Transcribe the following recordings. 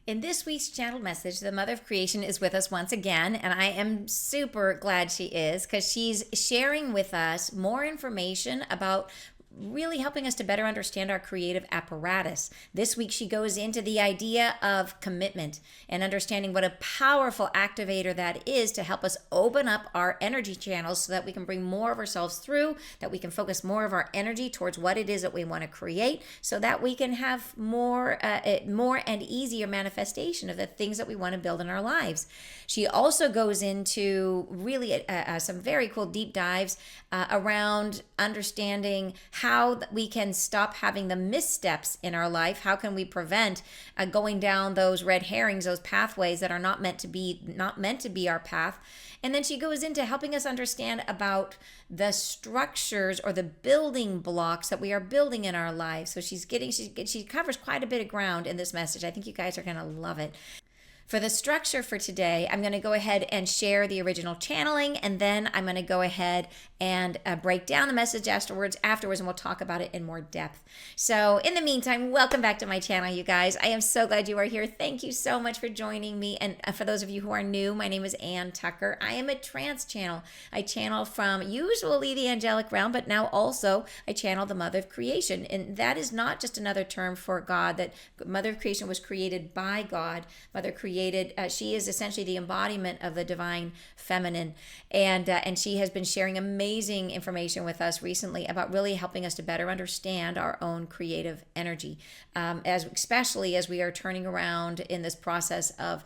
In this week's channel message, the Mother of Creation is with us once again, and I am super glad she is because she's sharing with us more information about really helping us to better understand our creative apparatus. This week, she goes into the idea of commitment and understanding what a powerful activator that is to help us open up our energy channels so that we can bring more of ourselves through, that we can focus more of our energy towards what it is that we want to create, so that we can have more and easier manifestation of the things that we want to build in our lives. She also goes into really some very cool deep dives around understanding how we can stop having the missteps in our life. How can we prevent going down those red herrings, those pathways that are not meant to be our path? And then she goes into helping us understand about the structures or the building blocks that we are building in our lives. So she covers quite a bit of ground in this message. I think you guys are going to love it. For the structure for today, I'm going to go ahead and share the original channeling, and then I'm going to go ahead and break down the message afterwards, and we'll talk about it in more depth. So in the meantime, welcome back to my channel, you guys. I am so glad you are here. Thank you so much for joining me. And for those of you who are new, my name is Ann Tucker. I am a trance channel. I channel from usually the angelic realm, but now also I channel the Mother of Creation. And that is not just another term for God, that Mother of Creation was created by God. Mother created. She is essentially the embodiment of the divine feminine, and she has been sharing amazing information with us recently about really helping us to better understand our own creative energy, especially as we are turning around in this process of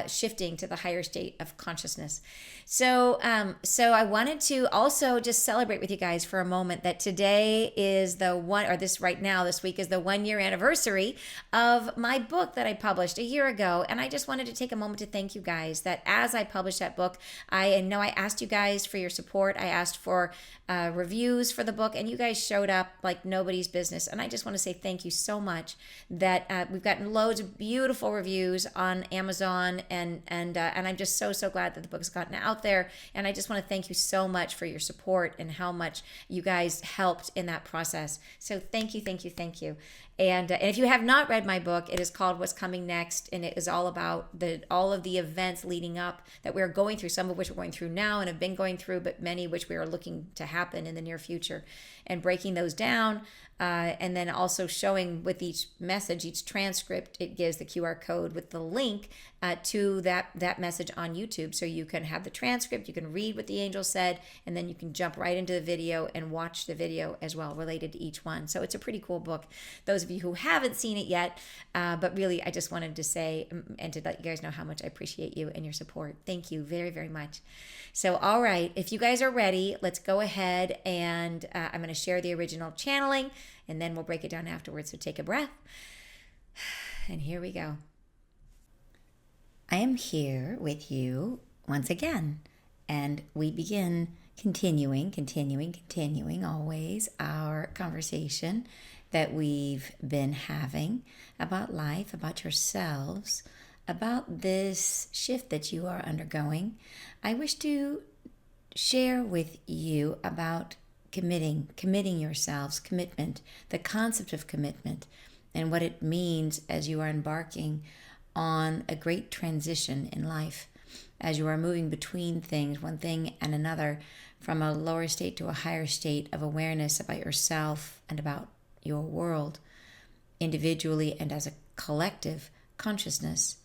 shifting to the higher state of consciousness. So I wanted to also just celebrate with you guys for a moment that today is this week is the 1 year anniversary of my book that I published a year ago. And I just wanted to take a moment to thank you guys that as I published that book, I know I asked you guys for your support. I asked for reviews for the book, and you guys showed up like nobody's business. And I just want to say thank you so much that we've gotten loads of beautiful reviews on Amazon, and I'm just so glad that the book has gotten out there. And I just want to thank you so much for your support and how much you guys helped in that process. So thank you. And if you have not read my book, it is called What's Coming Next, and it is all about all of the events leading up that we're going through, some of which we're going through now and have been going through, but many which we are looking to happen in the near future, and breaking those down. And then also showing with each message, each transcript, it gives the QR code with the link to that message on YouTube. So you can have the transcript, you can read what the angel said, and then you can jump right into the video and watch the video as well related to each one. So it's a pretty cool book. Those of you who haven't seen it yet, but really I just wanted to say and to let you guys know how much I appreciate you and your support. Thank you very, very much. So all right, if you guys are ready, let's go ahead and I'm going to share the original channeling, and then we'll break it down afterwards. So take a breath. And here we go. I am here with you once again. And we begin continuing always our conversation that we've been having about life, about yourselves, about this shift that you are undergoing. I wish to share with you about committing yourselves, commitment, the concept of commitment, and what it means as you are embarking on a great transition in life, as you are moving between things, one thing and another, from a lower state to a higher state of awareness about yourself and about your world, individually and as a collective consciousness.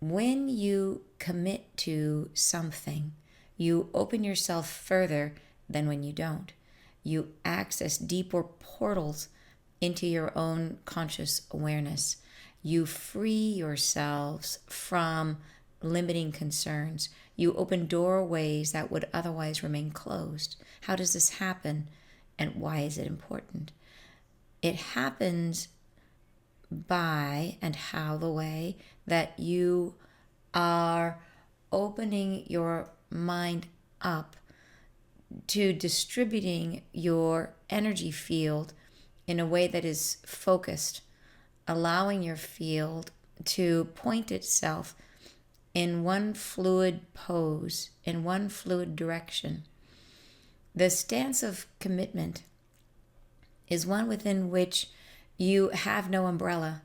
When you commit to something, you open yourself further than when you don't. You access deeper portals into your own conscious awareness. You free yourselves from limiting concerns. You open doorways that would otherwise remain closed. How does this happen, and why is it important? It happens by the way that you are opening your mind up to distributing your energy field in a way that is focused, allowing your field to point itself in one fluid pose, in one fluid direction. The stance of commitment is one within which you have no umbrella.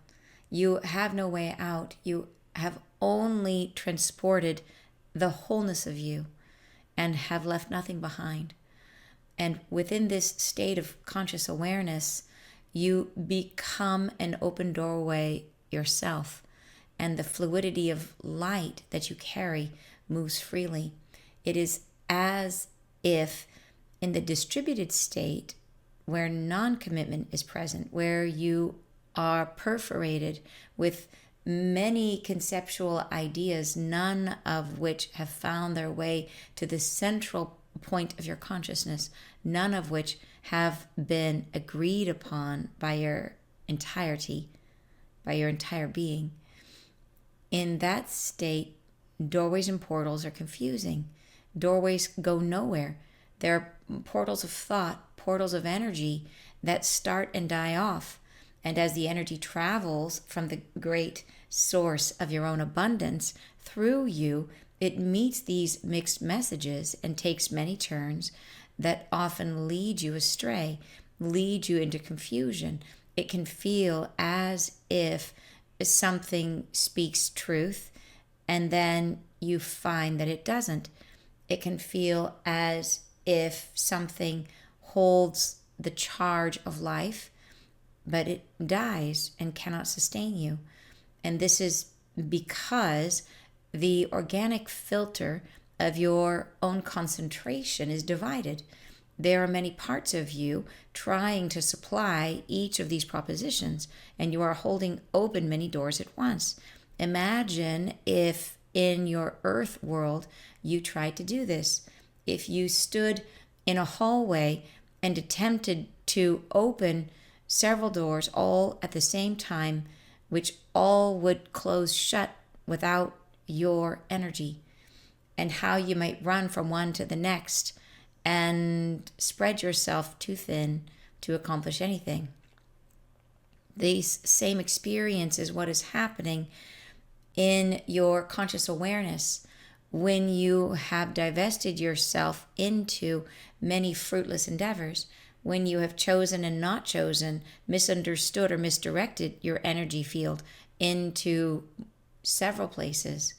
You have no way out. You have only transported the wholeness of you and have left nothing behind. And within this state of conscious awareness, you become an open doorway yourself, and the fluidity of light that you carry moves freely. It is as if in the distributed state where non-commitment is present, where you are perforated with many conceptual ideas, none of which have found their way to the central point of your consciousness, none of which have been agreed upon by your entirety, by your entire being. In that state, doorways and portals are confusing. Doorways go nowhere. They're portals of thought, portals of energy that start and die off. And as the energy travels from the great source of your own abundance through you, it meets these mixed messages and takes many turns that often lead you astray, lead you into confusion. It can feel as if something speaks truth and then you find that it doesn't. It can feel as if something holds the charge of life, but it dies and cannot sustain you. And this is because the organic filter of your own concentration is divided. There are many parts of you trying to supply each of these propositions, and you are holding open many doors at once. Imagine if in your earth world you tried to do this. If you stood in a hallway and attempted to open several doors all at the same time, which all would close shut without your energy, and how you might run from one to the next and spread yourself too thin to accomplish anything. This same experience is what is happening in your conscious awareness when you have divested yourself into many fruitless endeavors, when you have chosen and not chosen, misunderstood or misdirected your energy field into several places.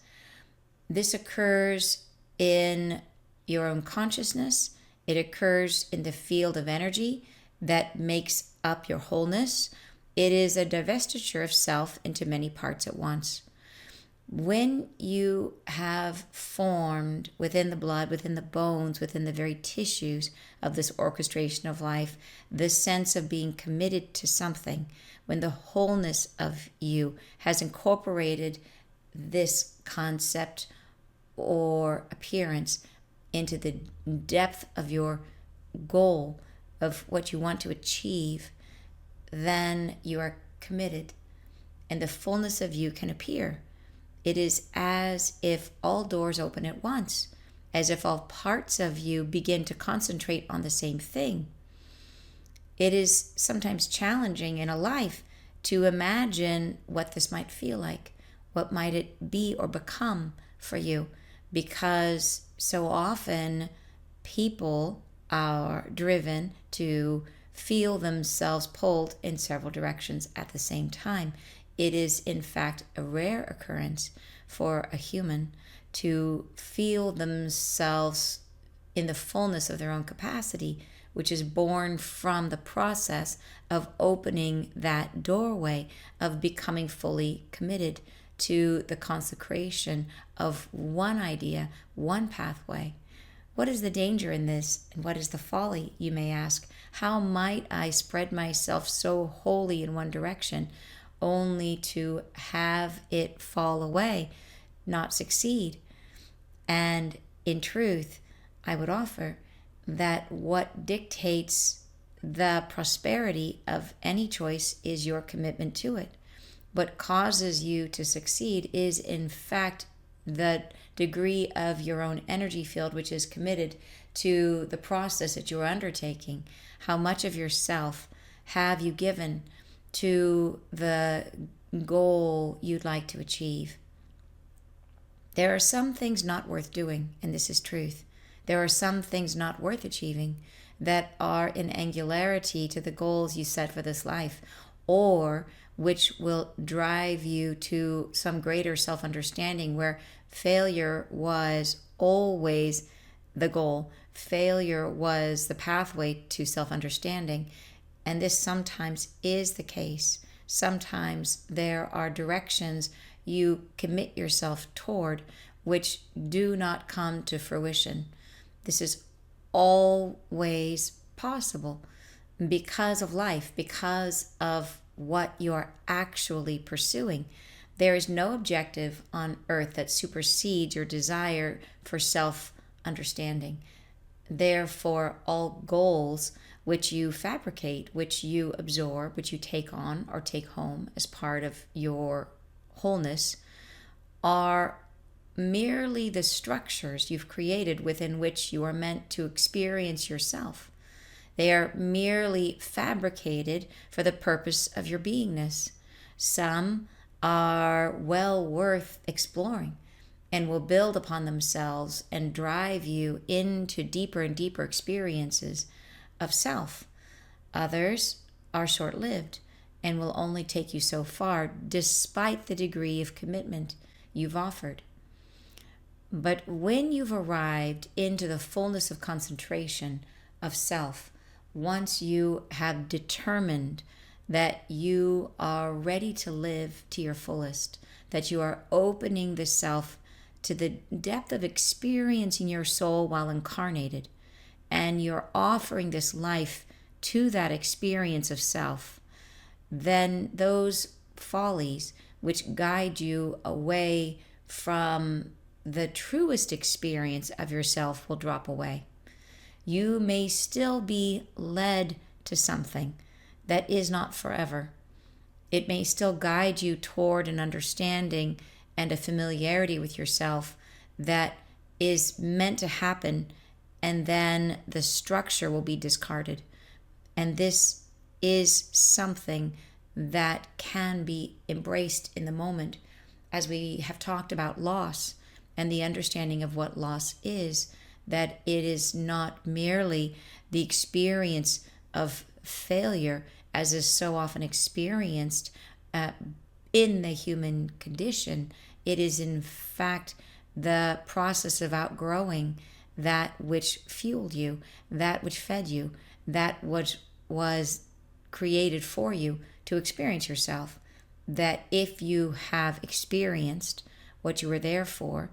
This occurs in your own consciousness. It occurs in the field of energy that makes up your wholeness. It is a divestiture of self into many parts at once. When you have formed within the blood, within the bones, within the very tissues of this orchestration of life, the sense of being committed to something, when the wholeness of you has incorporated this concept or appearance into the depth of your goal, of what you want to achieve, then you are committed and the fullness of you can appear. It is as if all doors open at once, as if all parts of you begin to concentrate on the same thing. It is sometimes challenging in a life to imagine what this might feel like. What might it be or become for you? Because so often people are driven to feel themselves pulled in several directions at the same time. It is, in fact, a rare occurrence for a human to feel themselves in the fullness of their own capacity, which is born from the process of opening that doorway, of becoming fully committed to the consecration of one idea, one pathway. What is the danger in this, and what is the folly, you may ask? How might I spread myself so wholly in one direction, only to have it fall away, not succeed? And in truth, I would offer that what dictates the prosperity of any choice is your commitment to it. What causes you to succeed is, in fact, the degree of your own energy field, which is committed to the process that you're undertaking. How much of yourself have you given to the goal you'd like to achieve? There are some things not worth doing, and this is truth. There are some things not worth achieving that are in angularity to the goals you set for this life, or which will drive you to some greater self understanding where failure was always the goal. Failure was the pathway to self understanding. And this sometimes is the case. Sometimes there are directions you commit yourself toward which do not come to fruition. This is always possible because of life, because of what you're actually pursuing. There is no objective on earth that supersedes your desire for self understanding. Therefore, all goals which you fabricate, which you absorb, which you take on or take home as part of your wholeness, are merely the structures you've created within which you are meant to experience yourself. They are merely fabricated for the purpose of your beingness. Some are well worth exploring and will build upon themselves and drive you into deeper and deeper experiences of self. Others are short-lived and will only take you so far despite the degree of commitment you've offered. But when you've arrived into the fullness of concentration of self, once you have determined that you are ready to live to your fullest, that you are opening the self to the depth of experiencing your soul while incarnated, and you're offering this life to that experience of self, then those follies which guide you away from the truest experience of yourself will drop away. You may still be led to something that is not forever. It may still guide you toward an understanding and a familiarity with yourself that is meant to happen, and then the structure will be discarded. And this is something that can be embraced in the moment, as we have talked about loss and the understanding of what loss is, that it is not merely the experience of failure as is so often experienced in the human condition. It is in fact the process of outgrowing that which fueled you, that which fed you, that which was created for you to experience yourself. That if you have experienced what you were there for,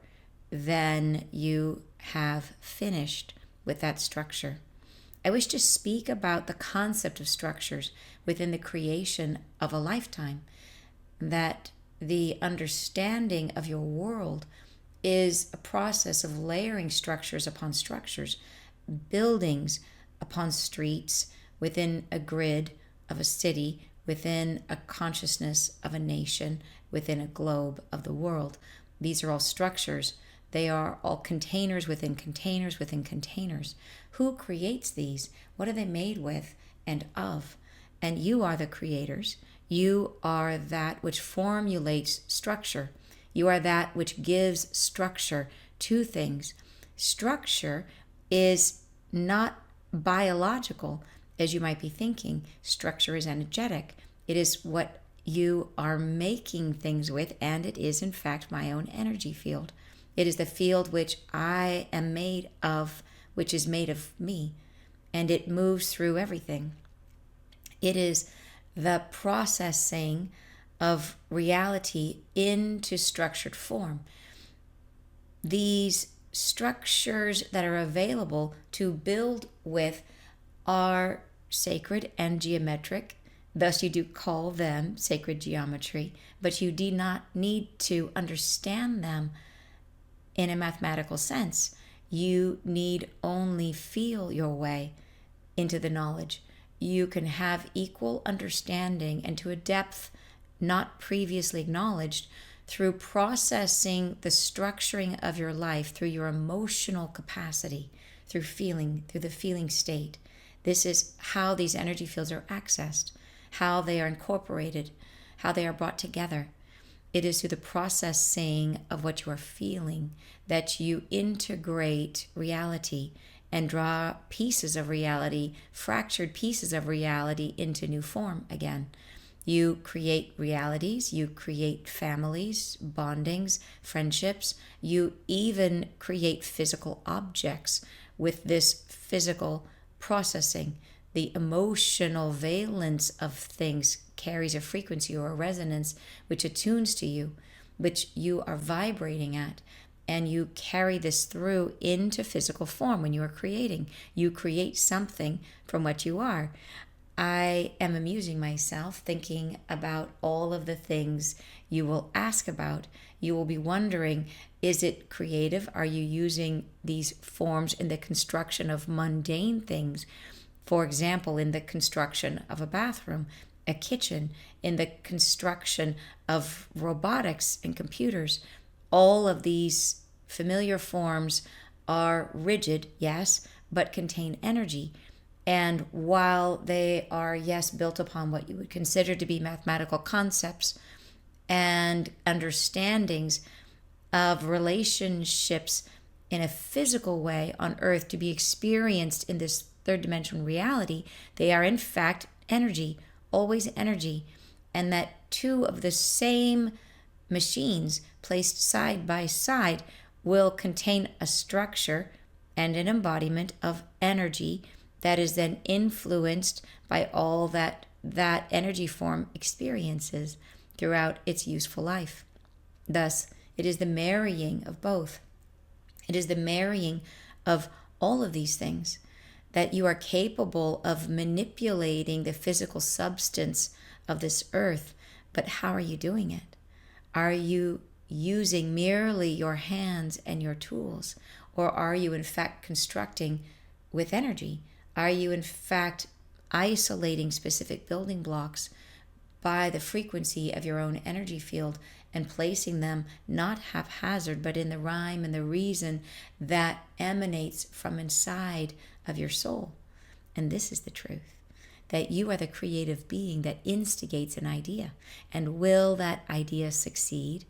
then you have finished with that structure. I wish to speak about the concept of structures within the creation of a lifetime, that the understanding of your world is a process of layering structures upon structures, buildings upon streets, within a grid of a city, within a consciousness of a nation, within a globe of the world. These are all structures. They are all containers within containers within containers. Who creates these? What are they made with and of? And you are the creators. You are that which formulates structure. You are that which gives structure to things. Structure is not biological, as you might be thinking. Structure is energetic. It is what you are making things with, and it is in fact my own energy field. It is the field which I am made of, which is made of me, and it moves through everything. It is the processing of reality into structured form. These structures that are available to build with are sacred and geometric. Thus, you do call them sacred geometry, but you do not need to understand them in a mathematical sense. You need only feel your way into the knowledge. You can have equal understanding and to a depth not previously acknowledged through processing the structuring of your life through your emotional capacity, through feeling, through the feeling state. This is how these energy fields are accessed, how they are incorporated, how they are brought together. It is through the processing of what you are feeling that you integrate reality and draw pieces of reality, fractured pieces of reality into new form again. You create realities, you create families, bondings, friendships. You even create physical objects with this physical processing. The emotional valence of things carries a frequency or a resonance which attunes to you, which you are vibrating at. And you carry this through into physical form when you are creating. You create something from what you are. I am amusing myself thinking about all of the things you will ask about. You will be wondering, is it creative? Are you using these forms in the construction of mundane things? For example, in the construction of a bathroom, a kitchen, in the construction of robotics and computers. All of these familiar forms are rigid, yes, but contain energy. And while they are, yes, built upon what you would consider to be mathematical concepts and understandings of relationships in a physical way on earth to be experienced in this third dimension reality, they are in fact energy, always energy. And that two of the same machines placed side by side will contain a structure and an embodiment of energy that is then influenced by all that energy form experiences throughout its useful life. Thus, it is the marrying of both. It is the marrying of all of these things that you are capable of manipulating the physical substance of this earth. But how are you doing it? Are you using merely your hands and your tools? Or are you in fact constructing with energy? Are you in fact isolating specific building blocks by the frequency of your own energy field and placing them not haphazard, but in the rhyme and the reason that emanates from inside of your soul? And this is the truth, that you are the creative being that instigates an idea. And will that idea succeed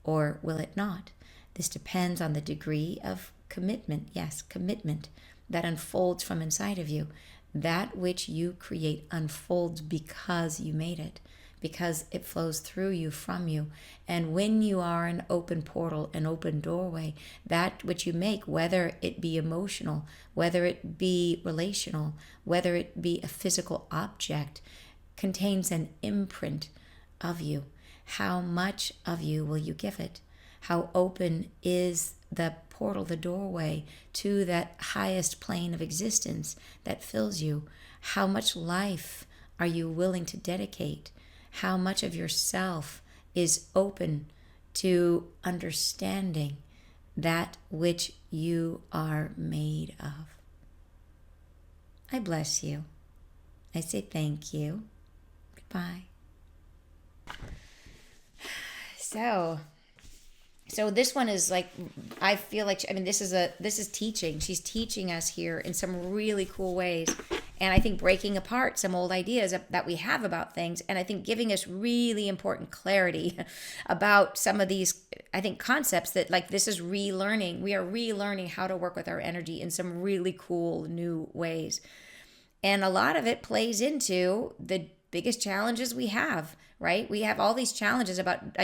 or will it not? This depends on the degree of commitment. Yes, commitment that unfolds from inside of you. That which you create unfolds because you made it, because it flows through you, from you. And when you are an open portal, an open doorway, that which you make, whether it be emotional, whether it be relational, whether it be a physical object, contains an imprint of you. How much of you will you give it? How open is the portal, the doorway to that highest plane of existence that fills you? How much life are you willing to dedicate? How much of yourself is open to understanding that which you are made of? I bless you. I say thank you. Goodbye. So this one is like, I feel like, this is teaching. She's teaching us here in some really cool ways. And I think breaking apart some old ideas that we have about things. And I think giving us really important clarity about some of these, I think, concepts that, like, this is relearning. We are relearning how to work with our energy in some really cool new ways. And a lot of it plays into the biggest challenges we have, right? We have all these challenges about,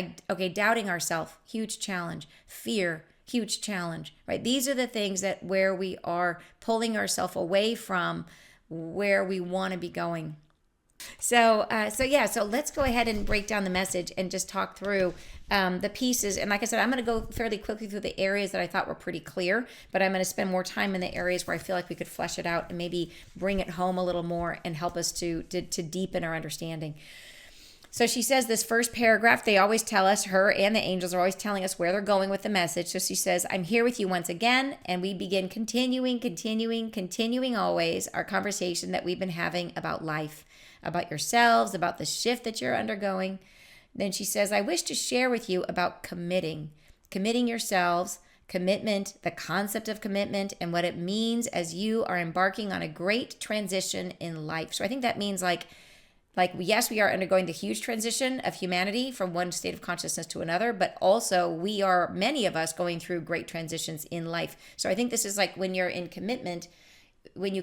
doubting ourselves, huge challenge. Fear, huge challenge, right? These are the things that where we are pulling ourselves away from where we want to be going. So let's go ahead and break down the message and just talk through the pieces. And like I said, I'm going to go fairly quickly through the areas that I thought were pretty clear, but I'm going to spend more time in the areas where I feel like we could flesh it out and maybe bring it home a little more and help us to deepen our understanding. So she says this first paragraph, they always tell us, her and the angels are always telling us where they're going with the message. So she says, I'm here with you once again. And we begin continuing always our conversation that we've been having about life, about yourselves, about the shift that you're undergoing. Then she says, I wish to share with you about committing yourselves, commitment, the concept of commitment, and what it means as you are embarking on a great transition in life. So I think that means like, yes, we are undergoing the huge transition of humanity from one state of consciousness to another, but also many of us going through great transitions in life. So I think this is like when you're in commitment,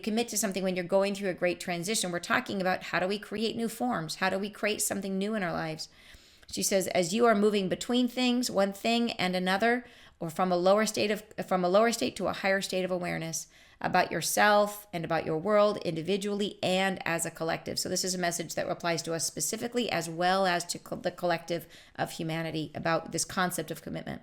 commit to something, when you're going through a great transition, we're talking about how do we create new forms? How do we create something new in our lives? She says, as you are moving between things, one thing and another, or from a lower state to a higher state of awareness about yourself and about your world individually and as a collective. So this is a message that applies to us specifically as well as to the collective of humanity about this concept of commitment.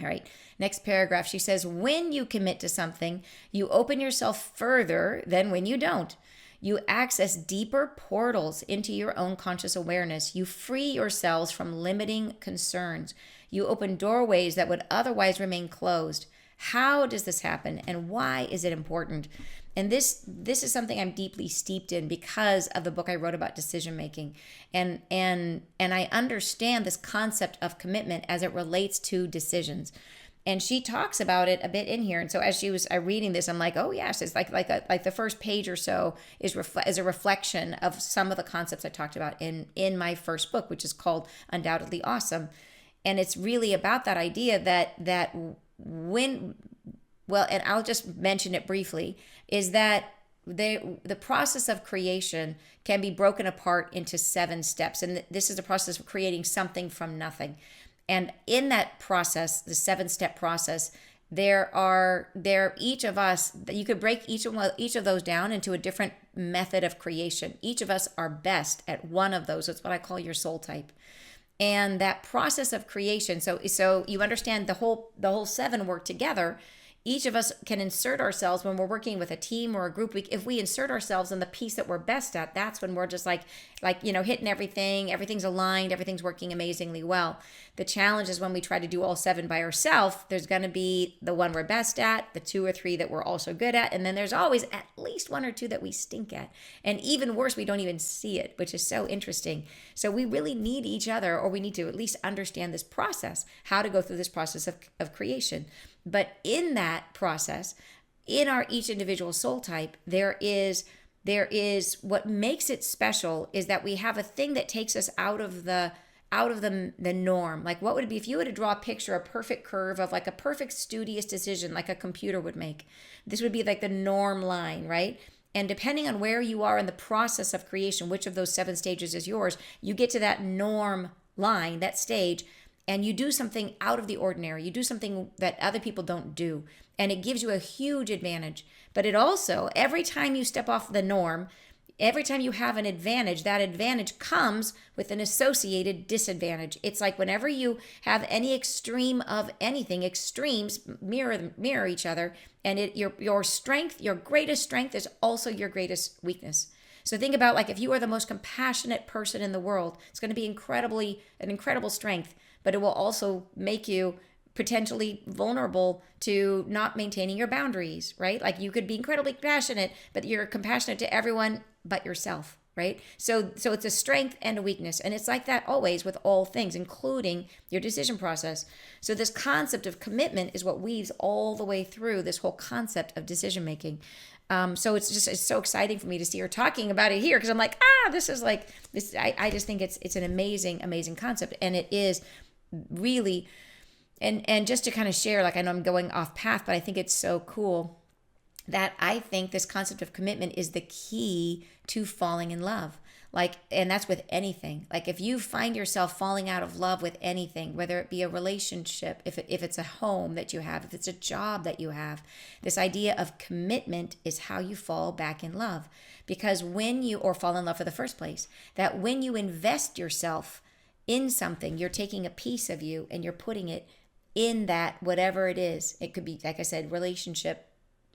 All right, next paragraph. She says, when you commit to something, you open yourself further than when you don't. You access deeper portals into your own conscious awareness. You free yourselves from limiting concerns. You open doorways that would otherwise remain closed. How does this happen, and why is it important? And this is something I'm deeply steeped in because of the book I wrote about decision making, and I understand this concept of commitment as it relates to decisions. And she talks about it a bit in here. And so as she was reading this, I'm like, oh yes, it's like the first page or so is a reflection of some of the concepts I talked about in my first book, which is called Undoubtedly Awesome. And it's really about that idea that when, well, and I'll just mention it briefly, is that the process of creation can be broken apart into 7 steps. And this is the process of creating something from nothing. And in that process, the 7-step process, each of us, you could break each of those down into a different method of creation. Each of us are best at one of those. It's what I call your soul type. And that process of creation, so you understand the whole 7 work together. Each of us can insert ourselves when we're working with a team or a group. If we insert ourselves in the piece that we're best at, that's when we're just like hitting everything. Everything's aligned. Everything's working amazingly well. The challenge is when we try to do all 7 by ourselves, there's going to be the one we're best at, the 2 or 3 that we're also good at, and then there's always at least 1 or 2 that we stink at. And even worse, we don't even see it, which is so interesting. So we really need each other, or we need to at least understand this process, how to go through this process of creation. But in that process, in our each individual soul type, there is what makes it special is that we have a thing that takes us out of the norm. Like, what would it be if you were to draw a picture, a perfect curve of like a perfect studious decision like a computer would make? This would be like the norm line, right? And depending on where you are in the process of creation, which of those 7 stages is yours, you get to that norm line, that stage, and you do something out of the ordinary. You do something that other people don't do. And it gives you a huge advantage. But it also, every time you step off the norm, every time you have an advantage, that advantage comes with an associated disadvantage. It's like whenever you have any extreme of anything, extremes mirror each other. And your strength, your greatest strength is also your greatest weakness. So think about, like, if you are the most compassionate person in the world, it's going to be an incredible strength. But it will also make you potentially vulnerable to not maintaining your boundaries, right? Like, you could be incredibly passionate, but you're compassionate to everyone but yourself, right? So it's a strength and a weakness. And it's like that always with all things, including your decision process. So this concept of commitment is what weaves all the way through this whole concept of decision making. So it's so exciting for me to see her talking about it here, because I'm like, this is like this. I just think it's an amazing concept, and it is really, and just to kind of share, like, I know I'm going off path, but I think it's so cool that I think this concept of commitment is the key to falling in love. Like, and that's with anything. Like, if you find yourself falling out of love with anything, whether it be a relationship, if it's a home that you have, if it's a job that you have, this idea of commitment is how you fall back in love. Because or fall in love for the first place, that when you invest yourself in something, you're taking a piece of you and you're putting it in that, whatever it is. It could be, like I said, relationship,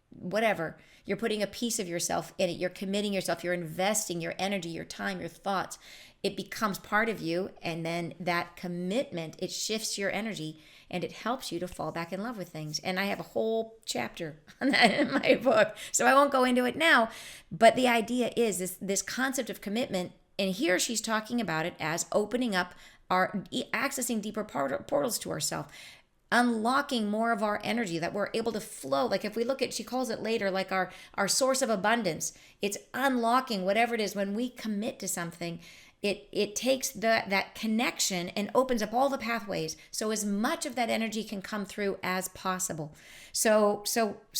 whatever. You're putting a piece of yourself in it. You're committing yourself. You're investing your energy, your time, your thoughts. It becomes part of you. And then that commitment, it shifts your energy and it helps you to fall back in love with things. And I have a whole chapter on that in my book, so I won't go into it now. But the idea is this concept of commitment. And here she's talking about it as opening up accessing deeper portals to ourselves, unlocking more of our energy that we're able to flow. Like, if we look at, she calls it later, like our source of abundance, it's unlocking whatever it is. When we commit to something, it takes that connection and opens up all the pathways, so as much of that energy can come through as possible. So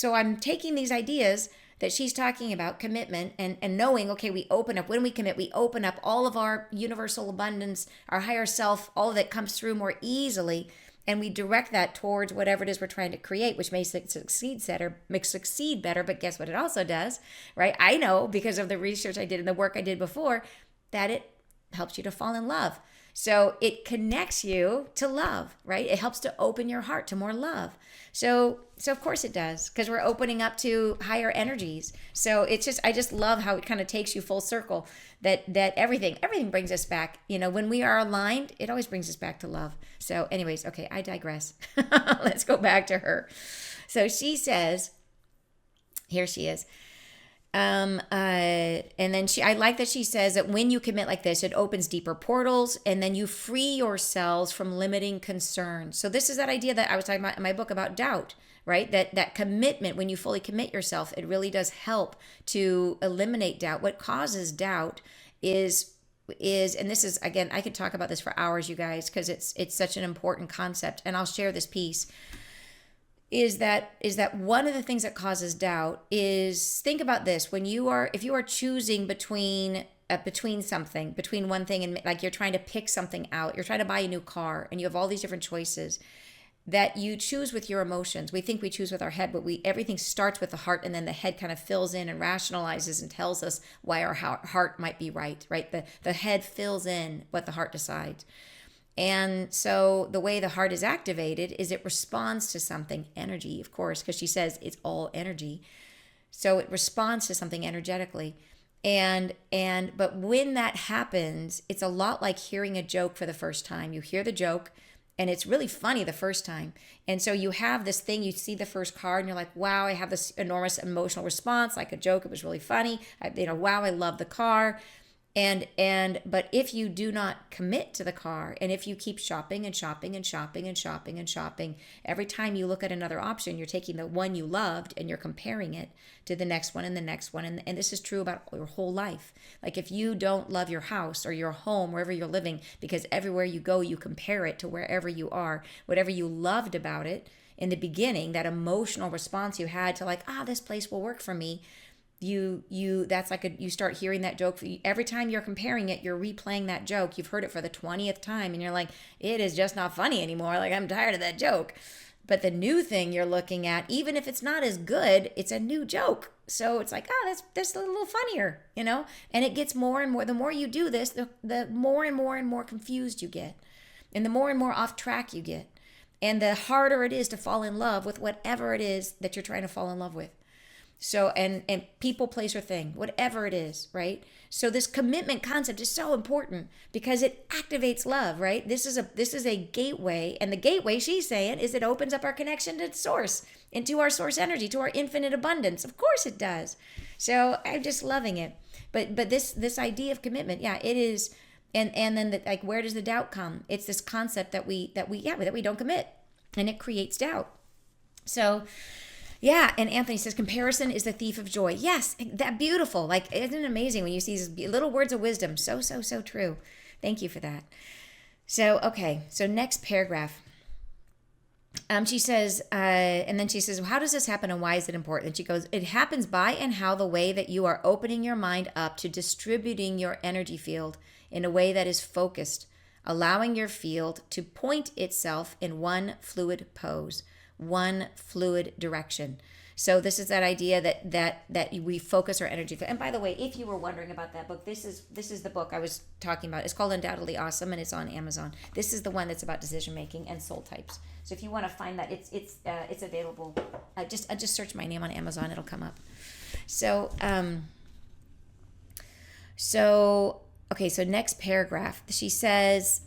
I'm taking these ideas that she's talking about commitment and knowing, okay, we open up, when we commit, we open up all of our universal abundance, our higher self, all of that comes through more easily. And we direct that towards whatever it is we're trying to create, which makes it succeed better. But guess what it also does, right? I know because of the research I did and the work I did before that it helps you to fall in love. So it connects you to love, right? It helps to open your heart to more love. So of course it does, because we're opening up to higher energies. So I just love how it kind of takes you full circle, that everything brings us back. When we are aligned, it always brings us back to love. So anyways, okay, I digress. Let's go back to her. So she says, here she is. And then I like that she says that when you commit like this, it opens deeper portals, and then you free yourselves from limiting concerns. So this is that idea that I was talking about in my book about doubt, right? That commitment, when you fully commit yourself, it really does help to eliminate doubt. What causes doubt is, and this is, again, I could talk about this for hours, you guys, because it's such an important concept, and I'll share this piece. Is that one of the things that causes doubt is, think about this, if you are choosing between one thing, and like you're trying to pick something out, you're trying to buy a new car and you have all these different choices that you choose with your emotions. We think we choose with our head, but everything starts with the heart, and then the head kind of fills in and rationalizes and tells us why our heart might be right? The head fills in what the heart decides. And so the way the heart is activated is it responds to something, energy, of course, because she says it's all energy. So it responds to something energetically. But when that happens, it's a lot like hearing a joke for the first time. You hear the joke and it's really funny the first time. And so you have this thing, you see the first card and you're like, wow, I have this enormous emotional response, like a joke. It was really funny. Wow, I love the car. But if you do not commit to the car, and if you keep shopping and shopping and shopping and shopping and shopping, every time you look at another option, you're taking the one you loved and you're comparing it to the next one and the next one. And this is true about your whole life. Like if you don't love your house or your home, wherever you're living, because everywhere you go, you compare it to wherever you are, whatever you loved about it in the beginning, that emotional response you had to like, this place will work for me. That's like you start hearing that joke. Every time you're comparing it, you're replaying that joke. You've heard it for the 20th time and you're like, it is just not funny anymore. Like, I'm tired of that joke. But the new thing you're looking at, even if it's not as good, it's a new joke. So it's like, that's a little funnier, and it gets more and more. The more you do this, the more and more confused you get, and the more off track you get, and the harder it is to fall in love with whatever it is that you're trying to fall in love with. So, and people, place, or thing, whatever it is, right? So this commitment concept is so important because it activates love, right? This is a gateway, and the gateway, she's saying, is it opens up our connection to source, into our source energy, to our infinite abundance. Of course it does. So I'm just loving it. But this idea of commitment, yeah, it is. And then where does the doubt come? It's this concept that we don't commit, and it creates doubt. So. Yeah, and Anthony says, comparison is the thief of joy. Yes, that beautiful. Like, isn't it amazing when you see these little words of wisdom? So true. Thank you for that. So, okay, so next paragraph. She says, and then she says, well, how does this happen and why is it important? And she goes, it happens by and how the way that you are opening your mind up to distributing your energy field in a way that is focused, allowing your field to point itself in one fluid pose, one fluid direction. So this is that idea that we focus our energy. And by the way, if you were wondering about that book, this is the book I was talking about. It's called Undoubtedly Awesome, and it's on Amazon. This is the one that's about decision making and soul types. So if you want to find that, it's available. Just search my name on Amazon; it'll come up. So okay. So next paragraph, she says.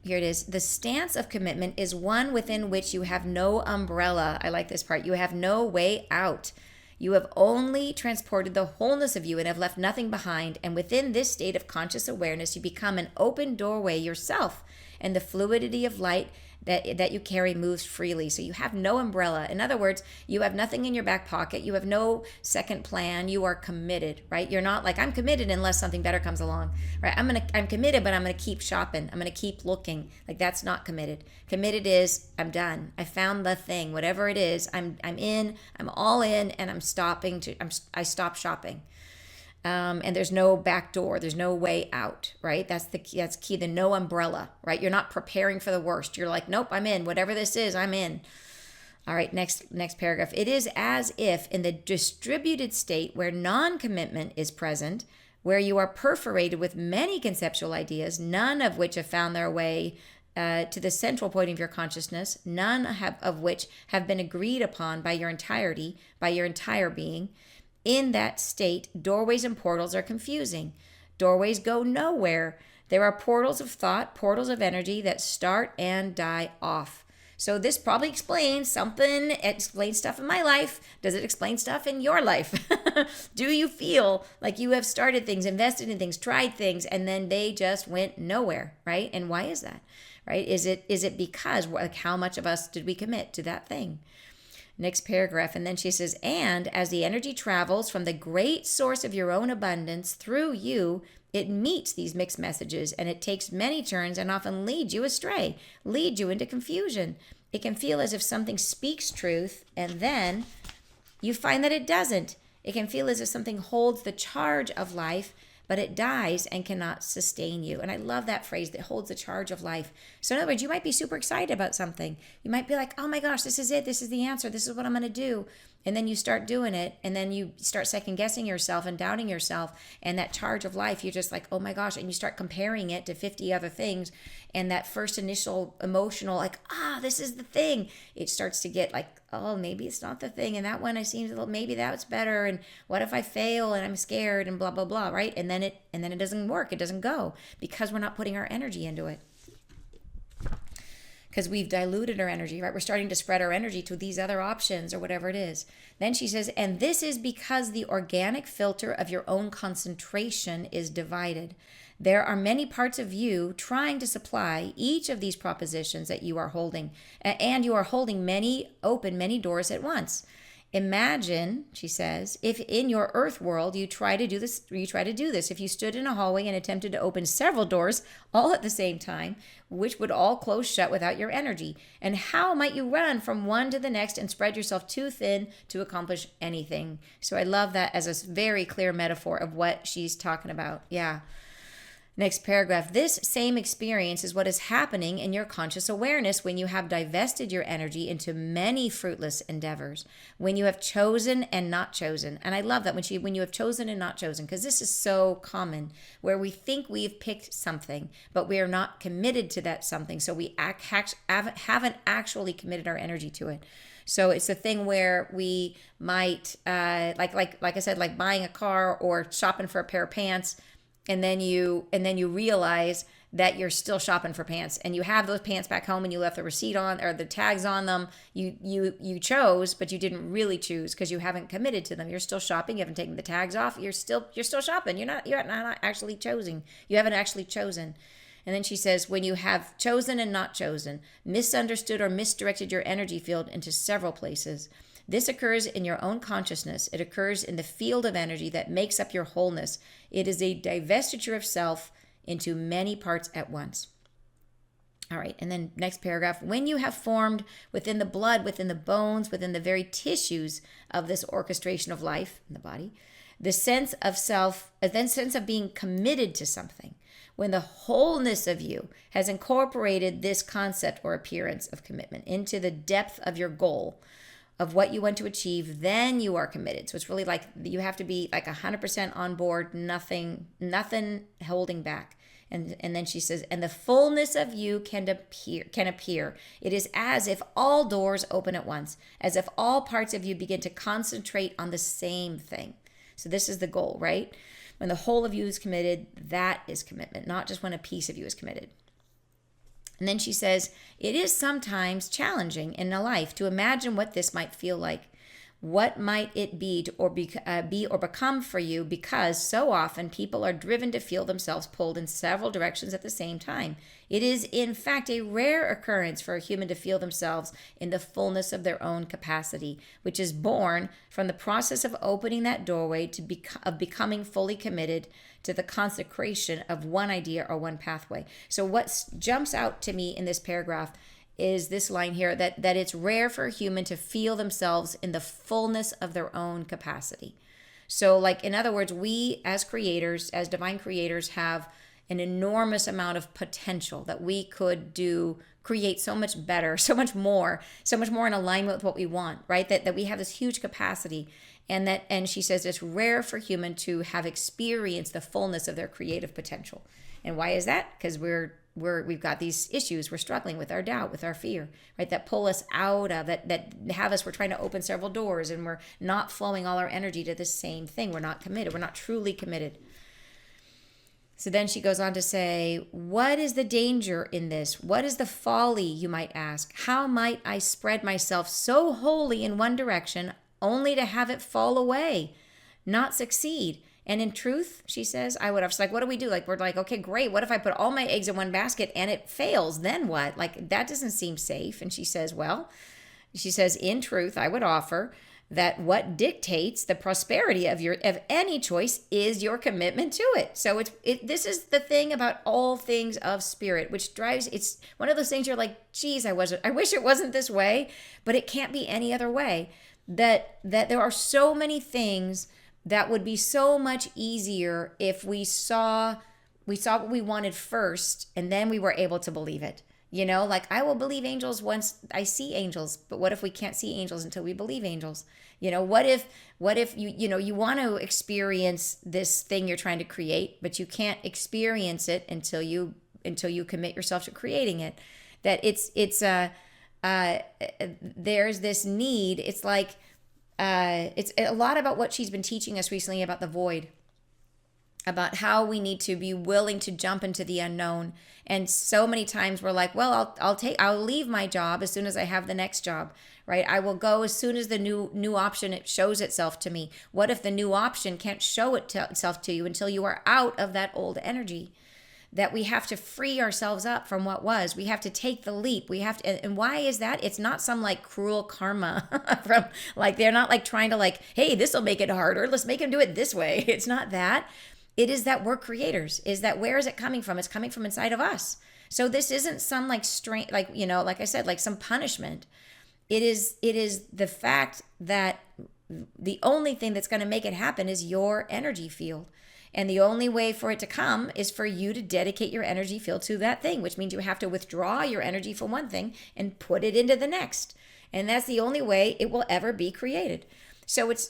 Here it is. The stance of commitment is one within which you have no umbrella. I like this part. You have no way out. You have only transported the wholeness of you and have left nothing behind. And within this state of conscious awareness, you become an open doorway yourself and the fluidity of light that you carry moves freely. So you have no umbrella. In other words, you have nothing in your back pocket. You have no second plan. You are committed, right? You're not like, I'm committed unless something better comes along, right? I'm committed, but I'm going to keep shopping. I'm going to keep looking. Like, that's not committed. Committed is, I'm done. I found the thing, whatever it is. I'm in. I'm all in, and I stop shopping. And there's no back door. There's no way out, right? That's key. The no umbrella, right? You're not preparing for the worst. You're like, nope, I'm in. Whatever this is, I'm in. All right, next paragraph. It is as if in the distributed state where non-commitment is present, where you are perforated with many conceptual ideas, none of which have found their way to the central point of your consciousness, none of which have been agreed upon by your entirety, by your entire being. In that state, doorways and portals are confusing. Doorways go nowhere. There are portals of thought, portals of energy that start and die off. So this probably explains something. It explains stuff in my life. Does it explain stuff in your life? Do you feel like you have started things, invested in things, tried things, and then they just went nowhere, right? And why is that, right? Is it because, like, how much of us did we commit to that thing? Next paragraph. And then she says, and as the energy travels from the great source of your own abundance through you, it meets these mixed messages, and it takes many turns and often leads you astray, leads you into confusion. It can feel as if something speaks truth, and then you find that it doesn't. It can feel as if something holds the charge of life, but it dies and cannot sustain you. And I love that phrase, that holds the charge of life. So in other words, you might be super excited about something. You might be like, oh my gosh, this is it. This is the answer. This is what I'm going to do. And then you start doing it, and then you start second guessing yourself and doubting yourself. And that charge of life, you're just like, oh my gosh. And you start comparing it to 50 other things. And that first initial emotional, like, this is the thing. It starts to get like, oh, maybe it's not the thing. And that one, I seem to, maybe that's better. And what if I fail and I'm scared and blah, blah, blah, right? And then it doesn't work. It doesn't go because we're not putting our energy into it. Because we've diluted our energy, right? We're starting to spread our energy to these other options or whatever it is. Then she says, and this is because the organic filter of your own concentration is divided. There are many parts of you trying to supply each of these propositions that you are holding, and you are holding many doors at once. Imagine, she says, if in your earth world you try to do this. If you stood in a hallway and attempted to open several doors all at the same time, which would all close shut without your energy. And how might you run from one to the next and spread yourself too thin to accomplish anything? So I love that as a very clear metaphor of what she's talking about. Yeah. Next paragraph. This same experience is what is happening in your conscious awareness when you have divested your energy into many fruitless endeavors, when you have chosen and not chosen. And I love that when you have chosen and not chosen, because this is so common, where we think we've picked something, but we are not committed to that something. So we haven't actually committed our energy to it. So it's a thing where we might, like I said, like buying a car or shopping for a pair of pants. And then you realize that you're still shopping for pants, and you have those pants back home, and you left the receipt on or the tags on them. You chose, but you didn't really choose because you haven't committed to them. You're still shopping. You haven't taken the tags off. You're still shopping. You're not actually choosing. You haven't actually chosen. And then she says, when you have chosen and not chosen, misunderstood or misdirected your energy field into several places. This occurs in your own consciousness. It occurs in the field of energy that makes up your wholeness. It is a divestiture of self into many parts at once. All right, and then next paragraph. When you have formed within the blood, within the bones, within the very tissues of this orchestration of life in the body, the sense of self, then sense of being committed to something, when the wholeness of you has incorporated this concept or appearance of commitment into the depth of your goal, of what you want to achieve, then you are committed. So it's really like you have to be like 100% on board, nothing holding back. And then she says, and the fullness of you can appear. It is as if all doors open at once, as if all parts of you begin to concentrate on the same thing. So this is the goal, right? When the whole of you is committed, that is commitment, not just when a piece of you is committed. And then she says, it is sometimes challenging in a life to imagine what this might feel like. What might it be to, or be or become for you? Because so often people are driven to feel themselves pulled in several directions at the same time. It is, in fact, a rare occurrence for a human to feel themselves in the fullness of their own capacity, which is born from the process of opening that doorway of becoming fully committed to the consecration of one idea or one pathway. So what jumps out to me in this paragraph is this line here, that it's rare for a human to feel themselves in the fullness of their own capacity. So, like, in other words, we as creators, as divine creators, have an enormous amount of potential that we could create so much better, so much more in alignment with what we want, right? That we have this huge capacity. And she says it's rare for human to have experienced the fullness of their creative potential. And why is that? Because we've got these issues. We're struggling with our doubt, with our fear, right? That pull us out of, that have us, we're trying to open several doors and we're not flowing all our energy to the same thing. We're not committed. We're not truly committed. So then she goes on to say, what is the danger in this? What is the folly, you might ask? How might I spread myself so wholly in one direction only to have it fall away, not succeed? And in truth, she says, I would have. She's like, what do we do? Like, we're like, okay, great. What if I put all my eggs in one basket and it fails? Then what? Like, that doesn't seem safe. And she says, in truth, I would offer that what dictates the prosperity of any choice is your commitment to it. So this is the thing about all things of spirit, which it's one of those things you're like, geez, I wish it wasn't this way, but it can't be any other way. That there are so many things that would be so much easier if we saw what we wanted first and then we were able to believe it. You know, like, I will believe angels once I see angels, but what if we can't see angels until we believe angels? You know, what if you want to experience this thing you're trying to create, but you can't experience it until you commit yourself to creating it. That there's this need. It's like it's a lot about what she's been teaching us recently about the void, about how we need to be willing to jump into the unknown. And so many times we're like, well, I'll leave my job as soon as I have the next job, right? I will go as soon as the new option, it shows itself to me. What if the new option can't show itself to you until you are out of that old energy? That we have to free ourselves up from what was. We have to take the leap. We have to, and why is that? It's not some like cruel karma from, like, they're not like trying to like, hey, this will make it harder. Let's make him do it this way. It's not that. It is that we're creators. Is that, where is it coming from? It's coming from inside of us. So this isn't some like strange, like, you know, like I said, like some punishment. It is the fact that the only thing that's going to make it happen is your energy field. And the only way for it to come is for you to dedicate your energy field to that thing, which means you have to withdraw your energy from one thing and put it into the next. And that's the only way it will ever be created. So it's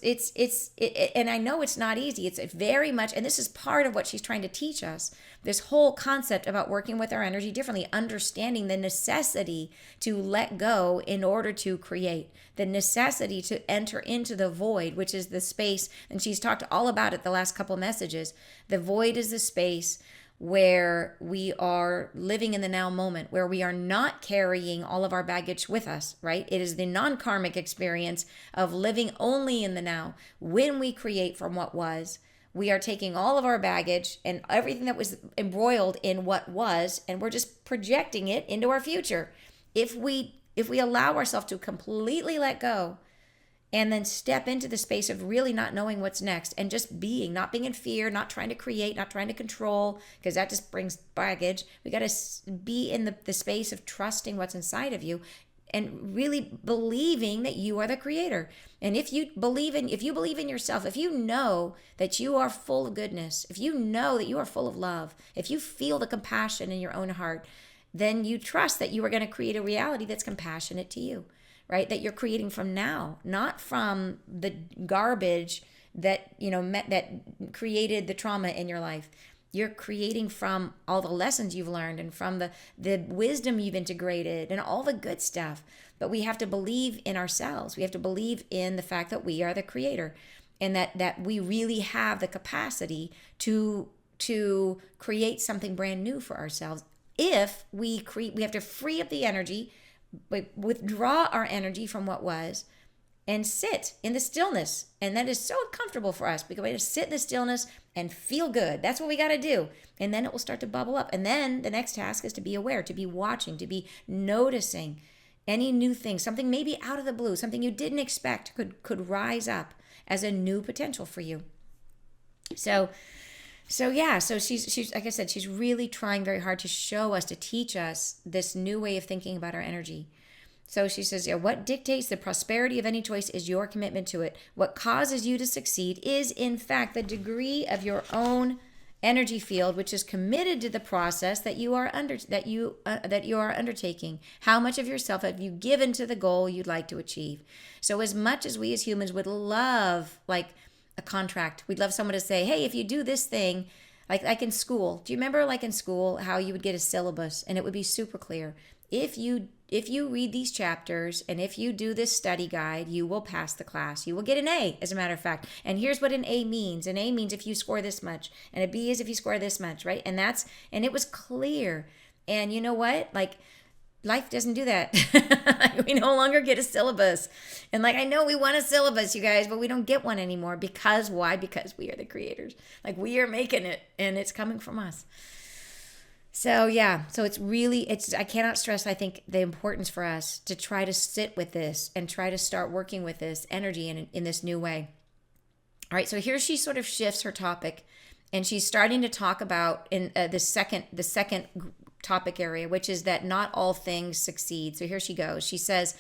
and I know it's not easy. It's very much, and this is part of what she's trying to teach us, this whole concept about working with our energy differently, understanding the necessity to let go in order to create, the necessity to enter into the void, which is the space, and she's talked all about it the last couple messages. The void is the space where we are living in the now moment, where we are not carrying all of our baggage with us, right? It is the non-karmic experience of living only in the now. When we create from what was, we are taking all of our baggage and everything that was embroiled in what was, and we're just projecting it into our future. If we allow ourselves to completely let go and then step into the space of really not knowing what's next and just being, not being in fear, not trying to create, not trying to control, because that just brings baggage. We got to be in the space of trusting what's inside of you and really believing that you are the creator. And if you believe in yourself, if you know that you are full of goodness, if you know that you are full of love, if you feel the compassion in your own heart, then you trust that you are going to create a reality that's compassionate to you. Right? That you're creating from now, not from the garbage that, that created the trauma in your life. You're creating from all the lessons you've learned and from the wisdom you've integrated and all the good stuff. But we have to believe in ourselves. We have to believe in the fact that we are the creator and that we really have the capacity to create something brand new for ourselves. If we have to free up the energy, withdraw our energy from what was, and sit in the stillness. And that is so uncomfortable for us because we have to sit in the stillness and feel good. That's what we got to do. And then it will start to bubble up. And then the next task is to be aware, to be watching, to be noticing any new thing, something maybe out of the blue, something you didn't expect could rise up as a new potential for you. So she's like I said, she's really trying very hard to show us, to teach us this new way of thinking about our energy. So she says, what dictates the prosperity of any choice is your commitment to it. What causes you to succeed is, in fact, the degree of your own energy field, which is committed to the process that you are undertaking. How much of yourself have you given to the goal you'd like to achieve? So as much as we as humans would love, like a contract, we'd love someone to say, hey, if you do this thing, like in school. Do you remember, like in school, how you would get a syllabus and it would be super clear? If you read these chapters and if you do this study guide, you will pass the class. You will get an A, as a matter of fact. And here's what an A means. An A means if you score this much, and a B is if you score this much, right? And it was clear. And you know what? Like, life doesn't do that. We no longer get a syllabus. And like, I know we want a syllabus, you guys, but we don't get one anymore. Because why? Because we are the creators. Like, we are making it, and it's coming from us. So yeah, so I cannot stress, I think, the importance for us to try to sit with this and try to start working with this energy in this new way. All right, so here she sort of shifts her topic, and she's starting to talk about in the second topic area, which is that not all things succeed. So here she goes. She says,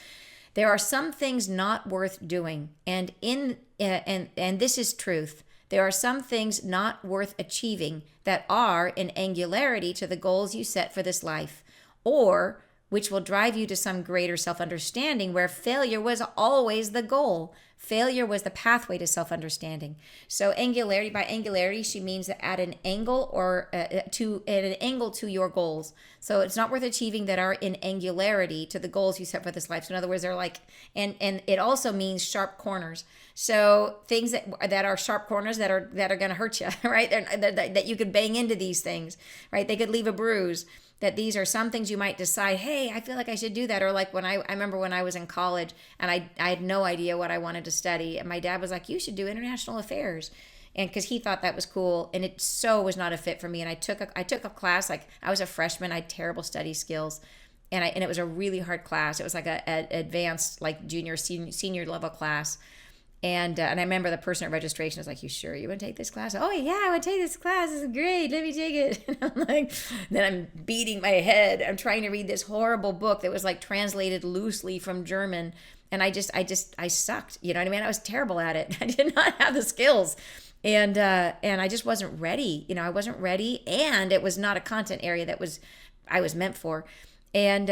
there are some things not worth doing, and this is truth. There are some things not worth achieving that are in angularity to the goals you set for this life, or which will drive you to some greater self-understanding where failure was always the goal. Failure was the pathway to self-understanding. So angularity, by angularity, she means that at an angle to your goals. So it's not worth achieving that are in angularity to the goals you set for this life. So in other words, they're like, and it also means sharp corners. So things that are sharp corners that are going to hurt you, right? That you could bang into these things, right? They could leave a bruise. That these are some things you might decide, hey, I feel like I should do that. Or like when I remember when I was in college and I had no idea what I wanted to study. And my dad was like, you should do international affairs. And because he thought that was cool. And it so was not a fit for me. And I took a class, like I was a freshman, I had terrible study skills. And it was a really hard class. It was like a advanced, like junior, senior level class. And I remember the person at registration was like, you sure you want to take this class? Oh, yeah, I want to take this class. This is great. Let me take it. And I'm like, then I'm beating my head. I'm trying to read this horrible book that was like translated loosely from German. And I sucked. You know what I mean? I was terrible at it. I did not have the skills. And I just wasn't ready. You know, I wasn't ready. And it was not a content area that I was meant for. And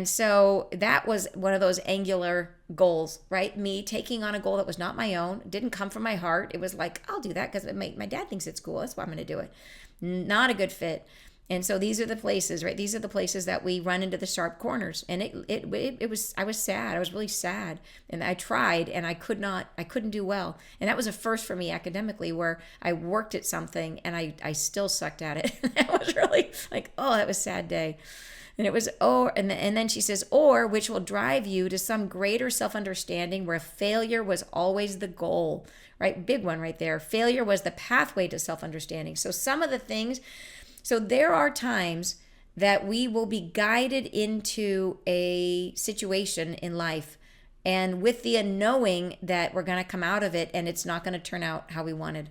so that was one of those angular goals, right? Me taking on a goal that was not my own, didn't come from my heart. It was like, I'll do that because my dad thinks it's cool. That's why I'm going to do it. Not a good fit. And so these are the places, right? These are the places that we run into the sharp corners. And I was sad. I was really sad. And I tried and I couldn't do well. And that was a first for me academically, where I worked at something and I still sucked at it. That was really like, oh, that was a sad day. And it was, and then she says, or which will drive you to some greater self-understanding where failure was always the goal, right? Big one right there. Failure was the pathway to self-understanding. So some of the things, so there are times that we will be guided into a situation in life and with the unknowing that we're going to come out of it and it's not going to turn out how we wanted.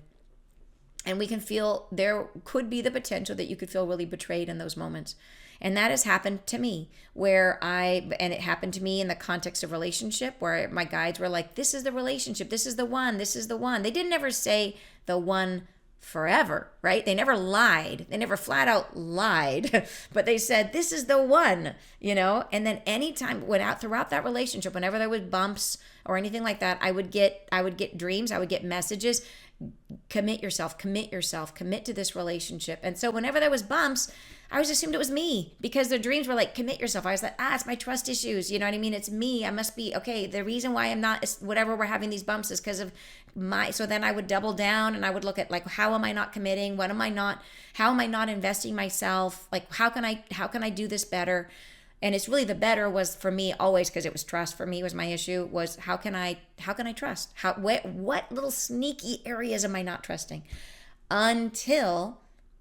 And we can feel, there could be the potential that you could feel really betrayed in those moments. And that has happened to me and it happened to me in the context of relationship where my guides were like, this is the relationship. This is the one. This is the one. They didn't ever say the one forever, right? They never lied. They never flat out lied, but they said, this is the one, you know? And then anytime throughout that relationship, whenever there was bumps or anything like that, I would get dreams, I would get messages, commit yourself, commit to this relationship. And so whenever there was bumps, I always assumed it was me because the dreams were like, commit yourself. I was like, it's my trust issues. You know what I mean? It's me. I must be, okay, the reason why I'm not, whatever we're having these bumps is because of so then I would double down and I would look at like, how am I not committing? How am I not investing myself? Like, how can I do this better? And it's really the better was for me always, because it was trust for me was my issue, was how can I trust? What little sneaky areas am I not trusting? Until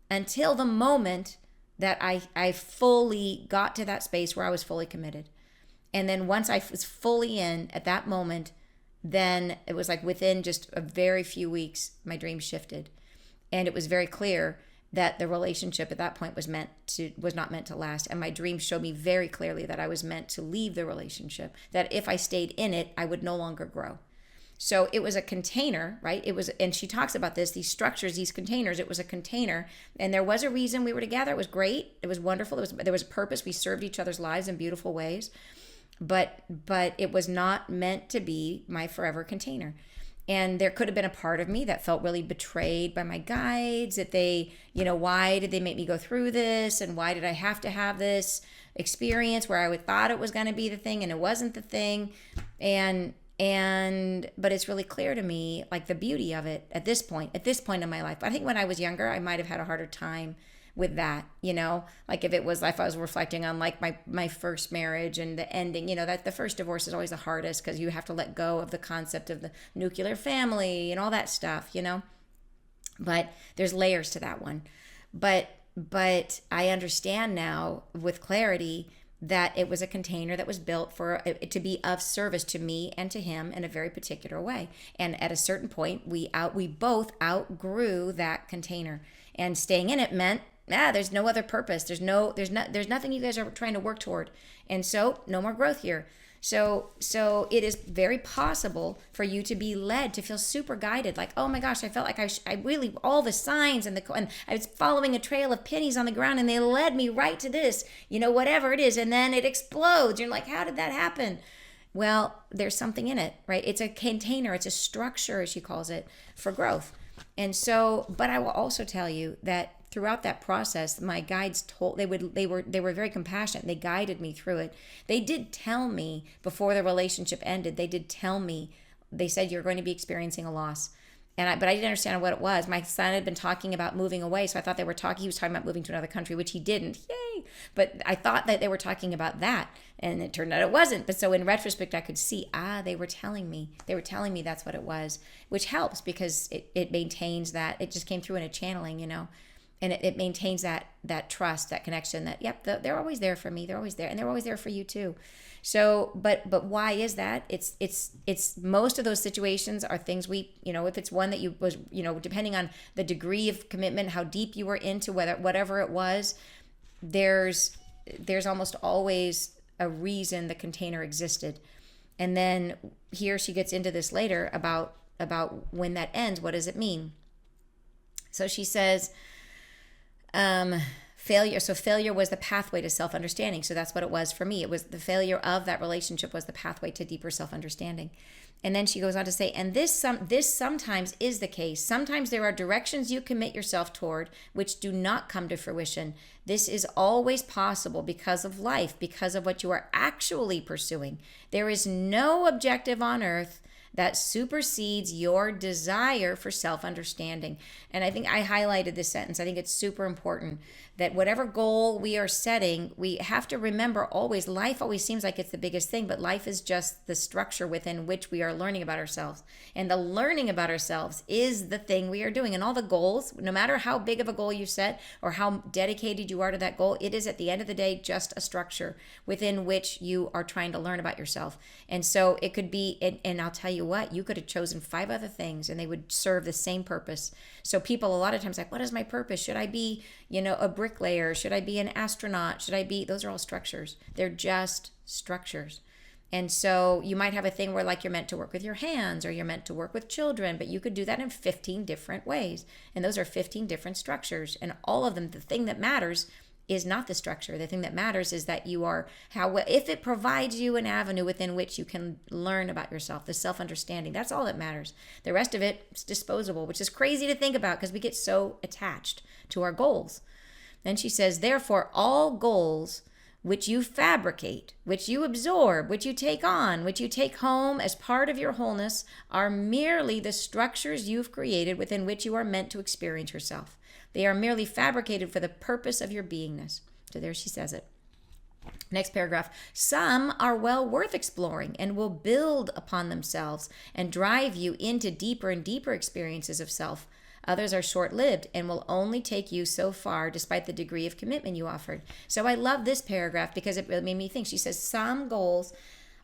the moment that I fully got to that space where I was fully committed. And then once I was fully in at that moment, then it was like within just a very few weeks, my dream shifted. And it was very clear that the relationship at that point was not meant to last. And my dream showed me very clearly that I was meant to leave the relationship, that if I stayed in it, I would no longer grow. So it was a container, right? It was, and she talks about this, these structures, these containers. It was a container, and there was a reason we were together. It was great. It was wonderful. There was a purpose. We served each other's lives in beautiful ways, but it was not meant to be my forever container. And there could have been a part of me that felt really betrayed by my guides, that they, why did they make me go through this? And why did I have to have this experience where I thought it was going to be the thing and it wasn't the thing? But it's really clear to me, like the beauty of it at this point in my life. I think when I was younger, I might have had a harder time with that, like if I was reflecting on like my first marriage and the ending, that the first divorce is always the hardest because you have to let go of the concept of the nuclear family and all that stuff, but there's layers to that one. But I understand now with clarity that it was a container that was built for it to be of service to me and to him in a very particular way. And at a certain point, we both outgrew that container. And staying in it meant, there's no other purpose. There's nothing you guys are trying to work toward. And so no more growth here. So it is very possible for you to be led to feel super guided. Like, oh my gosh, I felt like I really, all the signs and I was following a trail of pennies on the ground and they led me right to this, whatever it is. And then it explodes. You're like, how did that happen? Well, there's something in it, right? It's a container. It's a structure, as she calls it, for growth. And so, but I will also tell you that throughout that process, my guides they were very compassionate. They guided me through it. They did tell me before the relationship ended, they said, you're going to be experiencing a loss. But I didn't understand what it was. My son had been talking about moving away, so I thought he was talking about moving to another country, which he didn't. Yay! But I thought that they were talking about that, and it turned out it wasn't. But so in retrospect, I could see, they were telling me that's what it was, which helps because it maintains that. It just came through in a channeling, and it maintains that trust, that connection, that, yep, they're always there for me. They're always there, and they're always there for you too. So, but why is that? It's most of those situations are things if it's one that you was, depending on the degree of commitment, how deep you were into whatever it was, there's almost always a reason the container existed. And then here she gets into this later about when that ends, what does it mean? So she says, failure. So failure was the pathway to self-understanding. So that's what it was for me. It was the failure of that relationship was the pathway to deeper self-understanding. And then she goes on to say, and this sometimes is the case. Sometimes there are directions you commit yourself toward which do not come to fruition. This is always possible because of life, because of what you are actually pursuing. There is no objective on earth that supersedes your desire for self-understanding. And I think I highlighted this sentence. I think it's super important that whatever goal we are setting, we have to remember always, life always seems like it's the biggest thing, but life is just the structure within which we are learning about ourselves. And the learning about ourselves is the thing we are doing. And all the goals, no matter how big of a goal you set or how dedicated you are to that goal, it is at the end of the day just a structure within which you are trying to learn about yourself. And so it could be, and I'll tell you what, you could have chosen 5 other things and they would serve the same purpose. So people a lot of times like, what is my purpose? Should I be, a bricklayer? Should I be an astronaut? Those are all structures. They're just structures. And so you might have a thing where like you're meant to work with your hands or you're meant to work with children, but you could do that in 15 different ways. And those are 15 different structures. And all of them, the thing that matters is not the structure. The thing that matters is that you are if it provides you an avenue within which you can learn about yourself, the self-understanding, that's all that matters. The rest of it is disposable, which is crazy to think about because we get so attached to our goals. Then she says, therefore, all goals which you fabricate, which you absorb, which you take on, which you take home as part of your wholeness, are merely the structures you've created within which you are meant to experience yourself. They are merely fabricated for the purpose of your beingness. So there she says it. Next paragraph. Some are well worth exploring and will build upon themselves and drive you into deeper and deeper experiences of self. Others are short lived and will only take you so far despite the degree of commitment you offered. So I love this paragraph because it really made me think. She says, some goals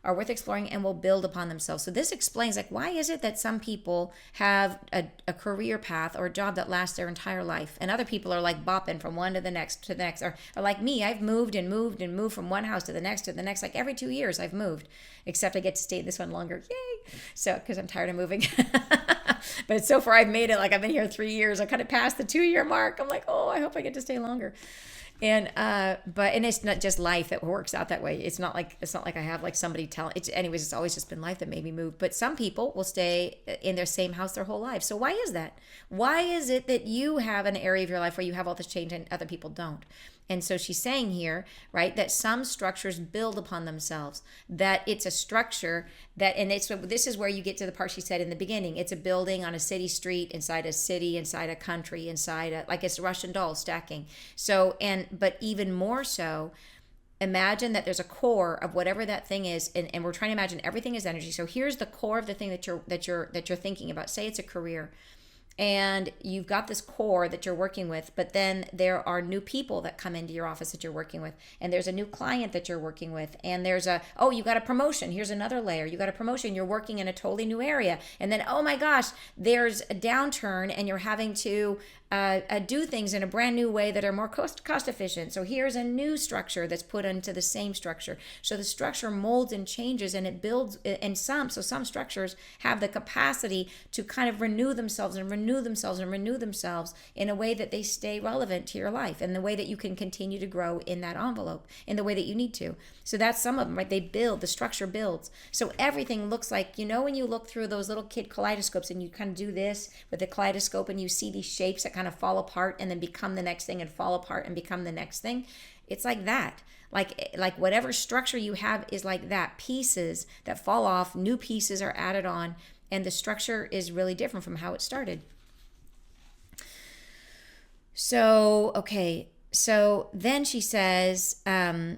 are worth exploring and will build upon themselves. So this explains, like, why is it that some people have a career path or a job that lasts their entire life, and other people are like bopping from one to the next to the next, or like me, I've moved and moved and moved from one house to the next to the next. Like every 2 years I've moved, except I get to stay in this one longer. Yay! So because I'm tired of moving. But so far I've made it. Like I've been here 3 years. I kind of passed the 2-year mark. I'm like, oh, I hope I get to stay longer. And it's not just life that works out that way. It's not like I have like somebody telling it. Anyways, it's always just been life that made me move. But some people will stay in their same house their whole life. So why is that? Why is it that you have an area of your life where you have all this change and other people don't? And so she's saying here, right, that some structures build upon themselves, that it's a structure that, and this is where you get to the part she said in the beginning. It's a building on a city street, inside a city, inside a country, like it's Russian dolls stacking. So, but even more so, imagine that there's a core of whatever that thing is, and we're trying to imagine everything is energy. So here's the core of the thing that you're thinking about. Say it's a career. And you've got this core that you're working with, but then there are new people that come into your office that you're working with, and there's a new client that you're working with, and there's you got a promotion. Here's another layer. You got a promotion. You're working in a totally new area, and then oh my gosh, there's a downturn, and you're having to do things in a brand new way that are more cost efficient. So here's a new structure that's put into the same structure. So the structure molds and changes, and it builds. And some structures have the capacity to kind of renew themselves and renew themselves and renew themselves in a way that they stay relevant to your life, and the way that you can continue to grow in that envelope in the way that you need to. So that's some of them, right? They build, the structure builds. So everything looks like, when you look through those little kid kaleidoscopes and you kind of do this with the kaleidoscope and you see these shapes that kind of fall apart and then become the next thing and fall apart and become the next thing. It's like that. Like whatever structure you have is like that. Pieces that fall off, new pieces are added on, and the structure is really different from how it started. So, okay. So then she says, next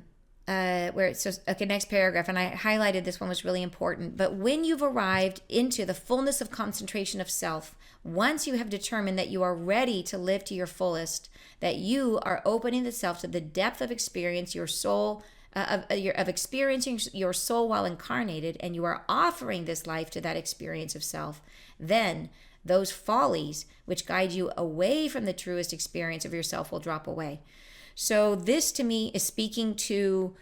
paragraph, and I highlighted this one, was really important. But when you've arrived into the fullness of concentration of self, once you have determined that you are ready to live to your fullest, that you are opening the self to the depth of experience your soul, of experiencing your soul while incarnated, and you are offering this life to that experience of self, then those follies which guide you away from the truest experience of yourself will drop away. So this to me is speaking to,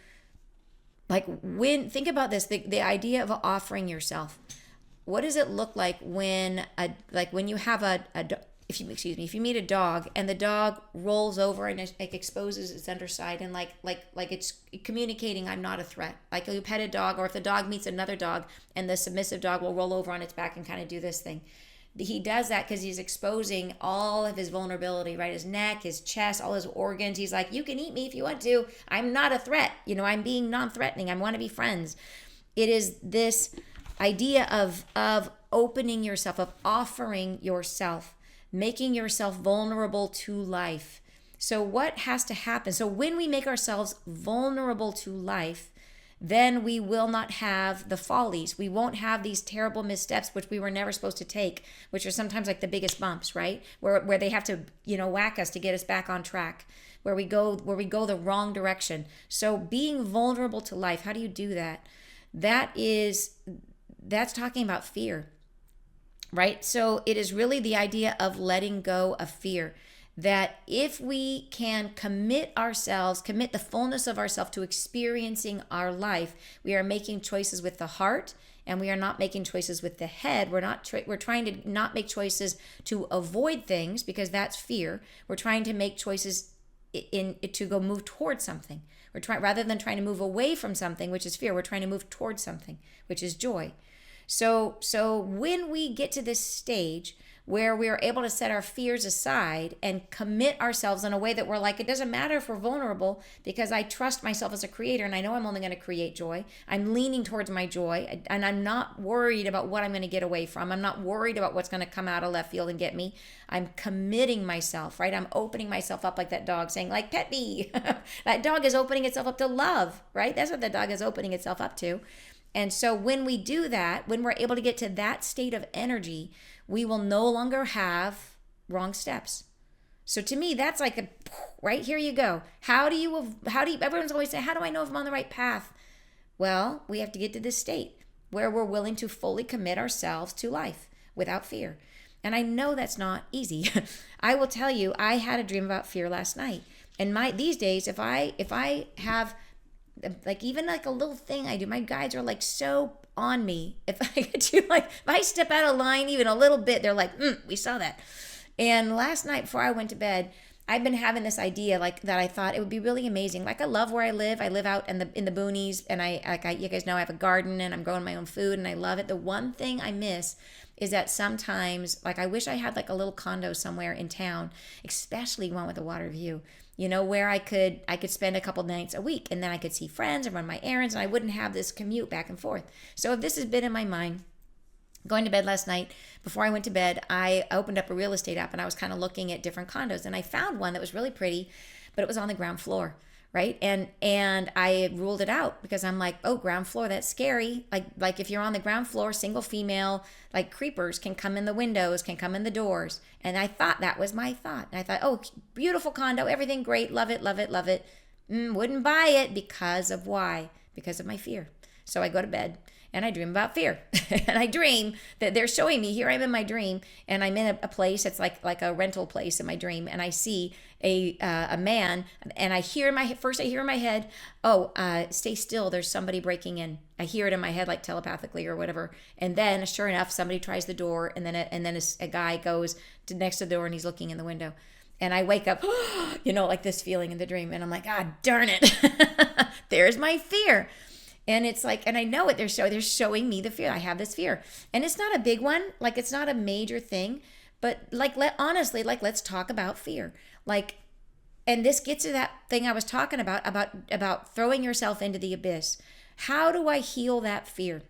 think about this, the idea of offering yourself. What does it look like when you have if you meet a dog and the dog rolls over and it exposes its underside and like it's communicating, I'm not a threat. Like you pet a dog, or if the dog meets another dog and the submissive dog will roll over on its back and kind of do this thing. He does that because he's exposing all of his vulnerability, right? His neck, his chest, all his organs. He's like, you can eat me if you want to. I'm not a threat. I'm being non-threatening. I want to be friends. It is this idea of opening yourself, of offering yourself, making yourself vulnerable to life. So what has to happen? So when we make ourselves vulnerable to life, then we will not have the follies. We won't have these terrible missteps, which we were never supposed to take, which are sometimes like the biggest bumps, right? Where they have to, whack us to get us back on track, where we go the wrong direction. So being vulnerable to life, how do you do that? That's talking about fear, right? So it is really the idea of letting go of fear. That if we can commit the fullness of ourselves to experiencing our life, we are making choices with the heart, and we are not making choices with the head. We're trying to not make choices to avoid things, because that's fear. We're trying to make choices to go move towards something. Rather than trying to move away from something, which is fear, we're trying to move towards something, which is joy. So when we get to this stage where we are able to set our fears aside and commit ourselves in a way that we're like, it doesn't matter if we're vulnerable because I trust myself as a creator and I know I'm only going to create joy. I'm leaning towards my joy and I'm not worried about what I'm going to get away from. I'm not worried about what's going to come out of left field and get me. I'm committing myself, right? I'm opening myself up like that dog saying, like, pet me. That dog is opening itself up to love, right? That's what the dog is opening itself up to. And so when we do that, when we're able to get to that state of energy, we will no longer have wrong steps. So to me, that's like a, right, here you go. Everyone's always saying, how do I know if I'm on the right path? Well, we have to get to this state where we're willing to fully commit ourselves to life without fear. And I know that's not easy. I will tell you, I had a dream about fear last night. And these days, if I have like even like a little thing I do, my guides are like so on me. If I do if I step out of line even a little bit, they're like, we saw that. And last night before I went to bed, I've been having this idea like that I thought it would be really amazing. Like I love where I live. I live out in the boonies, and you guys know I have a garden and I'm growing my own food and I love it. The one thing I miss is that sometimes like I wish I had like a little condo somewhere in town, especially one with a water view. Where I could spend a couple nights a week and then I could see friends and run my errands and I wouldn't have this commute back and forth. So if this has been in my mind, going to bed last night, before I went to bed, I opened up a real estate app and I was kind of looking at different condos and I found one that was really pretty, but it was on the ground floor, right? And I ruled it out because I'm like, oh, ground floor, that's scary. Like if you're on the ground floor, single female, like creepers can come in the windows, can come in the doors. And I thought that was my thought. And I thought, oh, beautiful condo, everything great, love it, love it, love it. Wouldn't buy it because of why? Because of my fear. So I go to bed and I dream about fear. And I dream that they're showing me, here I'm in my dream, and I'm in a place that's like a rental place in my dream, and I see a man, and I hear in my head, oh, stay still, there's somebody breaking in. I hear it in my head like telepathically or whatever. And then sure enough, somebody tries the door, and then a guy goes to next to the door and he's looking in the window. And I wake up, like this feeling in the dream, and I'm like, God darn it. There's my fear. And it's like, and I know it, they're showing me the fear. I have this fear. And it's not a big one. Like, it's not a major thing. But like, let's talk about fear. Like, and this gets to that thing I was talking about throwing yourself into the abyss. How do I heal that fear?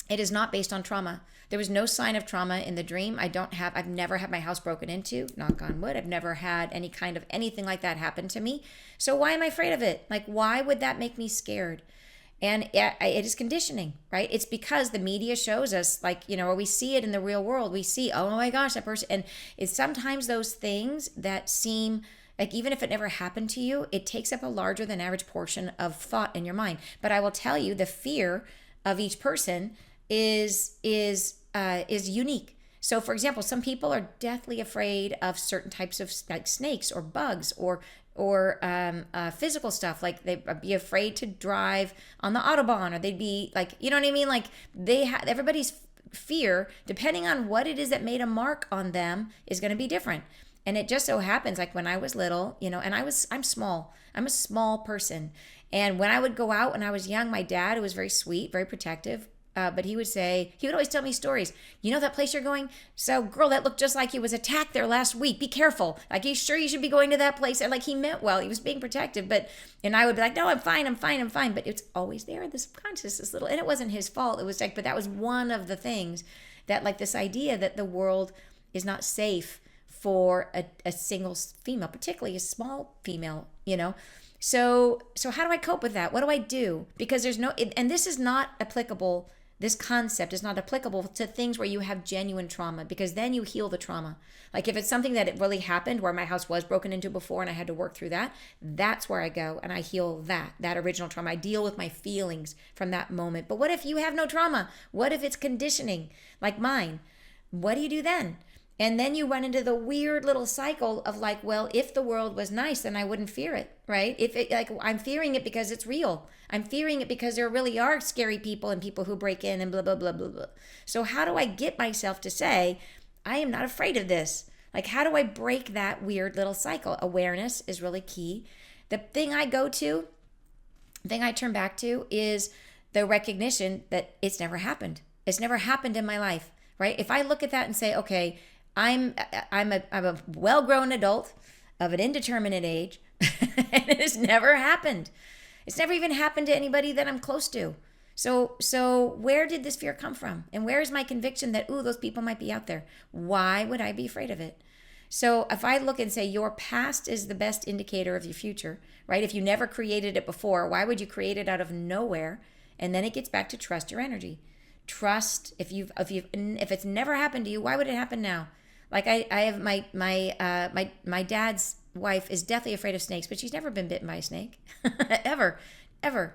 It is not based on trauma. There was no sign of trauma in the dream. I've never had my house broken into, knock on wood. I've never had any kind of anything like that happen to me. So why am I afraid of it? Like, why would that make me scared? And it is conditioning, right? It's because the media shows us, or we see it in the real world. We see, oh my gosh, that person. And it's sometimes those things that seem like, even if it never happened to you, it takes up a larger than average portion of thought in your mind. But I will tell you, the fear of each person is unique. So, for example, some people are deathly afraid of certain types of like snakes or bugs or physical stuff. Like they'd be afraid to drive on the Autobahn, or they'd be like, you know what I mean? Like everybody's fear, depending on what it is that made a mark on them, is going to be different. And it just so happens, like when I was little, and I'm small. I'm a small person. And when I would go out when I was young, my dad, who was very sweet, very protective, but he would always tell me stories. You know that place you're going? So, girl, that looked just like you was attacked there last week. Be careful. Like, you sure you should be going to that place? And like, he meant well. He was being protective. And I would be like, no, I'm fine. But it's always there, this subconscious, this little, and it wasn't his fault. It was like, but that was one of the things that, like, this idea that the world is not safe for a single female, particularly a small female, So how do I cope with that? What do I do? Because there's and this is not applicable. This concept is not applicable to things where you have genuine trauma, because then you heal the trauma. Like if it's something that it really happened where my house was broken into before and I had to work through that, that's where I go and I heal that original trauma. I deal with my feelings from that moment. But what if you have no trauma? What if it's conditioning like mine? What do you do then? And then you run into the weird little cycle of like, well, if the world was nice, then I wouldn't fear it, right? If it, like, I'm fearing it because it's real. I'm fearing it because there really are scary people and people who break in and blah, blah, blah, blah, blah. So how do I get myself to say, I am not afraid of this? Like, how do I break that weird little cycle? Awareness is really key. The thing I turn back to is the recognition that it's never happened. It's never happened in my life, right? If I look at that and say, okay, I'm a well-grown adult of an indeterminate age, and it has never happened. It's never even happened to anybody that I'm close to. So where did this fear come from? And where is my conviction that, ooh, those people might be out there? Why would I be afraid of it? So if I look and say your past is the best indicator of your future, right? If you never created it before, why would you create it out of nowhere? And then it gets back to trust your energy. Trust. If it's never happened to you, why would it happen now? Like I have my dad's wife is deathly afraid of snakes, but she's never been bitten by a snake. Ever.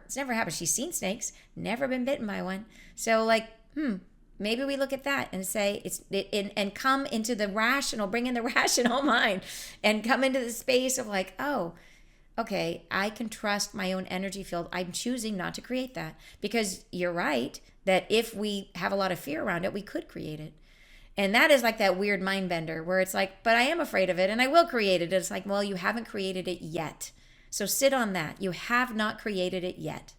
It's never happened. She's seen snakes, never been bitten by one. So like, maybe we look at that and say and come into the rational, bring in the rational mind and come into the space of like, oh, okay, I can trust my own energy field. I'm choosing not to create that, because you're right that if we have a lot of fear around it, we could create it. And that is like that weird mind bender where it's like, but I am afraid of it and I will create it. It's like, well, you haven't created it yet. So sit on that. You have not created it yet.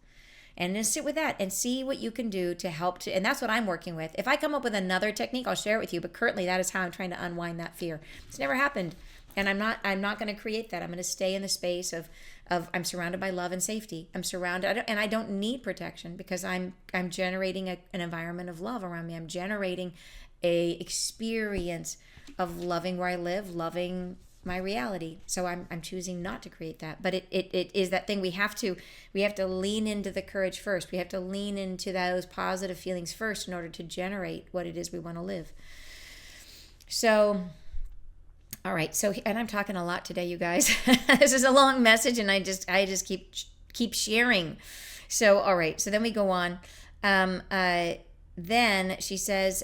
And then sit with that and see what you can do to help to, and that's what I'm working with. If I come up with another technique, I'll share it with you. But currently that is how I'm trying to unwind that fear. It's never happened. And I'm not going to create that. I'm going to stay in the space of I'm surrounded by love and safety. I'm surrounded, and I don't need protection because I'm generating an environment of love around me. I'm generating a experience of loving where I live, loving my reality. So I'm choosing not to create that. But it is that thing we have to lean into the courage first. We have to lean into those positive feelings first in order to generate what it is we want to live. So all right. So, and I'm talking a lot today, you guys. This is a long message, and I just keep sharing. So, all right. So then we go on. Then she says,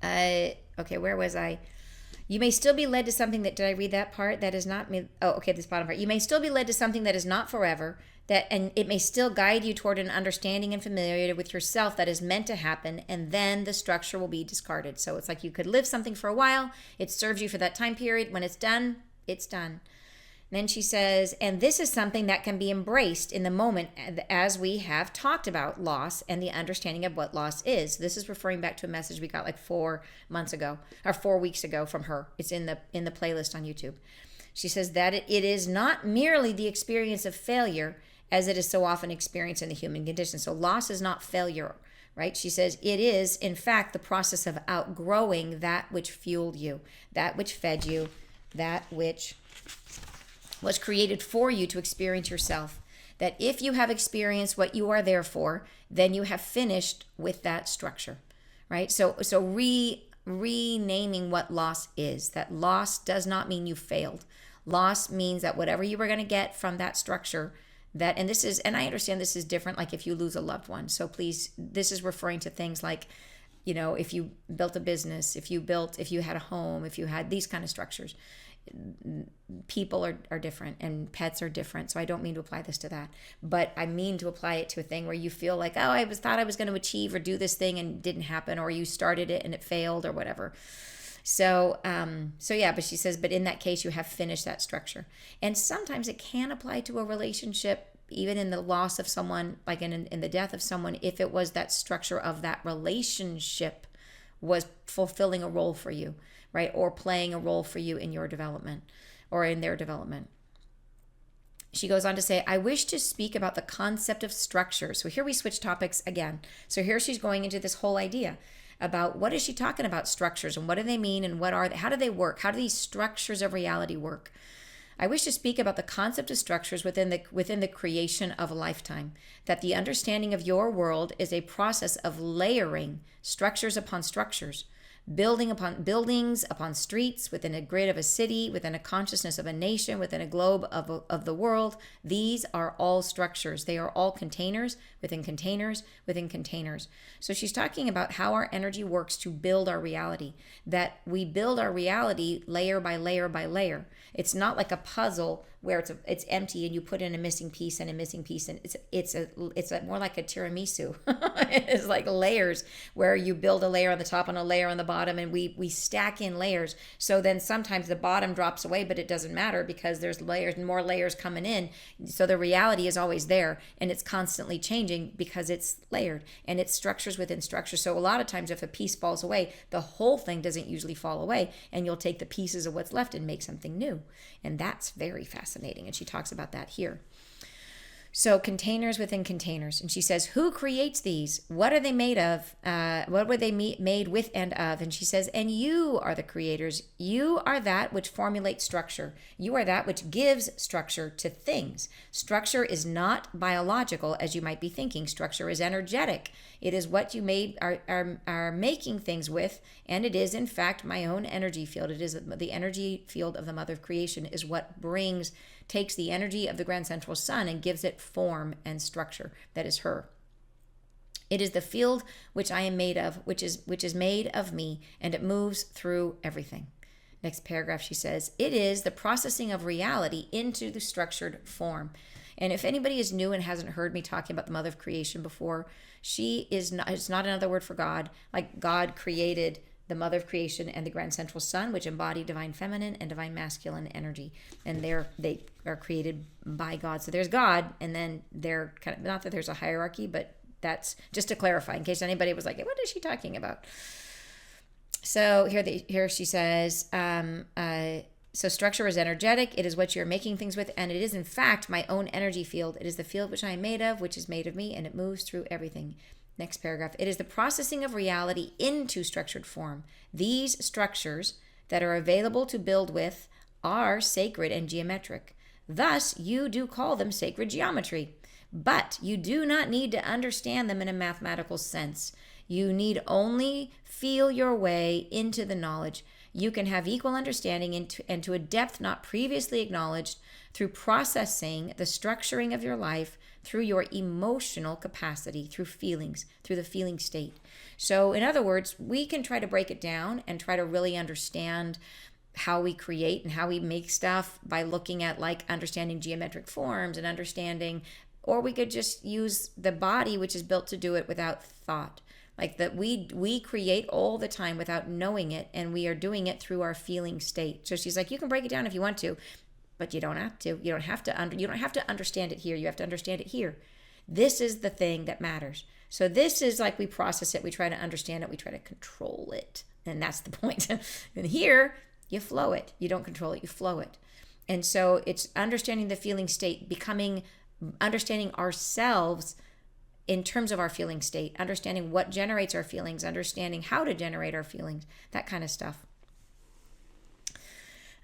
okay, where was I? You may still be led to something that, did I read that part? That is not me. Oh, okay, this bottom part. You may still be led to something that is not forever, and it may still guide you toward an understanding and familiarity with yourself that is meant to happen, and then the structure will be discarded. So it's like you could live something for a while. It serves you for that time period. When it's done, it's done. And then she says, and this is something that can be embraced in the moment, as we have talked about loss and the understanding of what loss is. This is referring back to a message we got like 4 months ago or 4 weeks ago from her. It's in the playlist on YouTube. She says that it is not merely the experience of failure as it is so often experienced in the human condition. So loss is not failure, right? She says it is, in fact, the process of outgrowing that which fueled you, that which fed you, that which was created for you to experience yourself. That if you have experienced what you are there for, then you have finished with that structure, right? So renaming what loss is. That loss does not mean you failed. Loss means that whatever you were going to get from that structure, that, and this is, and I understand this is different, like if you lose a loved one. So please, this is referring to things like, you know, if you built a business, if you had a home, if you had these kind of structures. People are different and pets are different. So I don't mean to apply this to that, but I mean to apply it to a thing where you feel like, oh, I thought I was going to achieve or do this thing and it didn't happen, or you started it and it failed or whatever. So yeah, but she says, but in that case, you have finished that structure. And sometimes it can apply to a relationship, even in the loss of someone, like in the death of someone, if it was that structure of that relationship was fulfilling a role for you, right? Or playing a role for you in your development or in their development. She goes on to say, I wish to speak about the concept of structure. So here we switch topics again. So here she's going into this whole idea about what is she talking about structures and what do they mean and what are they, how do they work? How do these structures of reality work? I wish to speak about the concept of structures within the creation of a lifetime, that the understanding of your world is a process of layering structures upon structures, building upon buildings, upon streets, within a grid of a city, within a consciousness of a nation, within a globe of the world. These are all structures. They are all containers within containers within containers. So she's talking about how our energy works to build our reality, that we build our reality layer by layer by layer. It's not like a puzzle where it's empty and you put in a missing piece and a missing piece, and it's more like a tiramisu. It's like layers, where you build a layer on the top and a layer on the bottom, and we stack in layers. So then sometimes the bottom drops away, but it doesn't matter because there's layers and more layers coming in. So the reality is always there, and it's constantly changing because it's layered and it's structures within structures. So a lot of times if a piece falls away, the whole thing doesn't usually fall away, and you'll take the pieces of what's left and make something new. And that's very fascinating. And she talks about that here. So containers within containers. And she says, who creates these? What are they made of? What were they made with and of? And she says, and you are the creators. You are that which formulates structure. You are that which gives structure to things. Structure is not biological, as you might be thinking. Structure is energetic. It is what you are making things with, and it is, in fact, my own energy field. It is the energy field of the Mother of Creation is what takes the energy of the Grand Central Sun and gives it form and structure. That is her. It is the field which I am made of, which is made of me, and it moves through everything. Next paragraph, she says, it is the processing of reality into the structured form. And if anybody is new and hasn't heard me talking about the Mother of Creation before, it's not another word for God. Like God created the Mother of Creation and the Grand Central Sun, which embody divine feminine and divine masculine energy. And they are created by God. So there's God, and then they're kind of, not that there's a hierarchy, but that's just to clarify in case anybody was like, what is she talking about? So here she says, so structure is energetic. It is what you're making things with, and it is in fact my own energy field. It is the field which I am made of, which is made of me, and it moves through everything. Next paragraph. It is the processing of reality into structured form. These structures that are available to build with are sacred and geometric. Thus, you do call them sacred geometry. But you do not need to understand them in a mathematical sense. You need only feel your way into the knowledge. You can have equal understanding and to a depth not previously acknowledged through processing the structuring of your life through your emotional capacity, through feelings, through the feeling state. So in other words, we can try to break it down and try to really understand how we create and how we make stuff by looking at like understanding geometric forms and understanding, or we could just use the body, which is built to do it without thought. Like that we create all the time without knowing it, and we are doing it through our feeling state. So she's like, you can break it down if you want to, but you don't have to. You don't have to understand it here. You have to understand it here. This is the thing that matters. So this is like we process it, we try to understand it, we try to control it. And that's the point. And here, you flow it. You don't control it, you flow it. And so it's understanding the feeling state, understanding ourselves in terms of our feeling state, understanding what generates our feelings, understanding how to generate our feelings, that kind of stuff.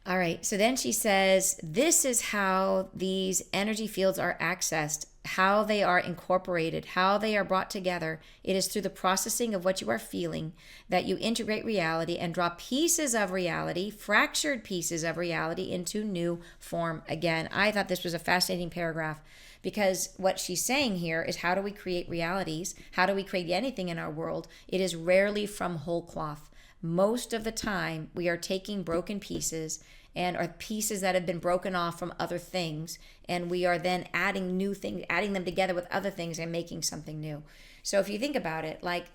All right, so then she says, this is how these energy fields are accessed, how they are incorporated, how they are brought together. It is through the processing of what you are feeling that you integrate reality and draw pieces of reality, fractured pieces of reality, into new form again. I thought this was a fascinating paragraph, because what she's saying here is, how do we create realities? How do we create anything in our world? It is rarely from whole cloth. Most of the time, we are taking broken pieces or pieces that have been broken off from other things, and we are then adding new things, adding them together with other things and making something new. So if you think about it, like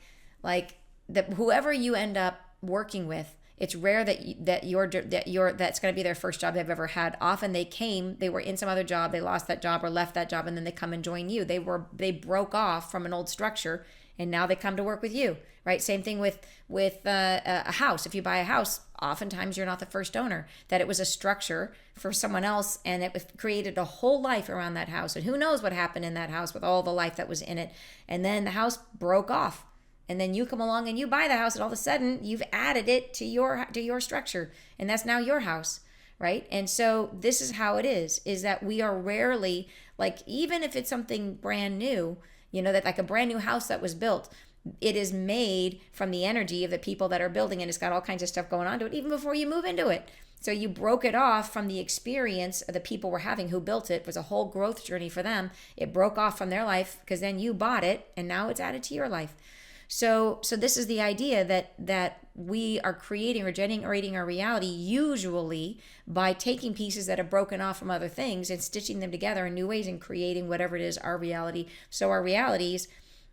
whoever you end up working with, it's rare that's going to be their first job they've ever had. Often they were in some other job, they lost that job or left that job, and then they come and join you. They broke off from an old structure, and now they come to work with you, right? Same thing with a house. If you buy a house, oftentimes you're not the first owner. That it was a structure for someone else, and it created a whole life around that house. And who knows what happened in that house with all the life that was in it. And then the house broke off. And then you come along and you buy the house, and all of a sudden you've added it to your structure, and that's now your house, right? And so this is how it is that we are rarely, like, even if it's something brand new, that like a brand new house that was built, it is made from the energy of the people that are building, and it's got all kinds of stuff going on to it even before you move into it. So you broke it off from the experience of the people were having who built it. It was a whole growth journey for them. It broke off from their life because then you bought it, and now it's added to your life. So this is the idea that we are creating or generating our reality usually by taking pieces that have broken off from other things and stitching them together in new ways and creating whatever it is, our reality. So our realities,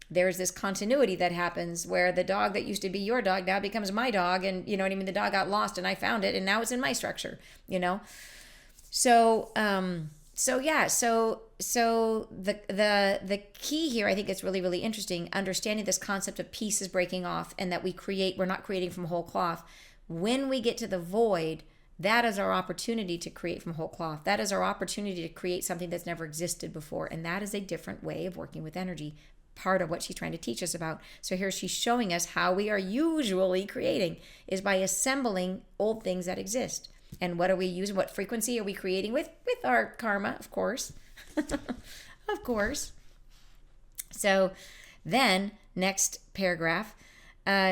there's this continuity that happens where the dog that used to be your dog now becomes my dog, and you know what I mean, the dog got lost and I found it and now it's in my structure, you know. So the key here, I think it's really, really interesting, understanding this concept of pieces breaking off, and that we're not creating from whole cloth. When we get to the void, that is our opportunity to create from whole cloth. That is our opportunity to create something that's never existed before. And that is a different way of working with energy, part of what she's trying to teach us about. So here she's showing us how we are usually creating is by assembling old things that exist. And what are we using? What frequency are we creating with? With our karma, of course. Of course. So then, next paragraph,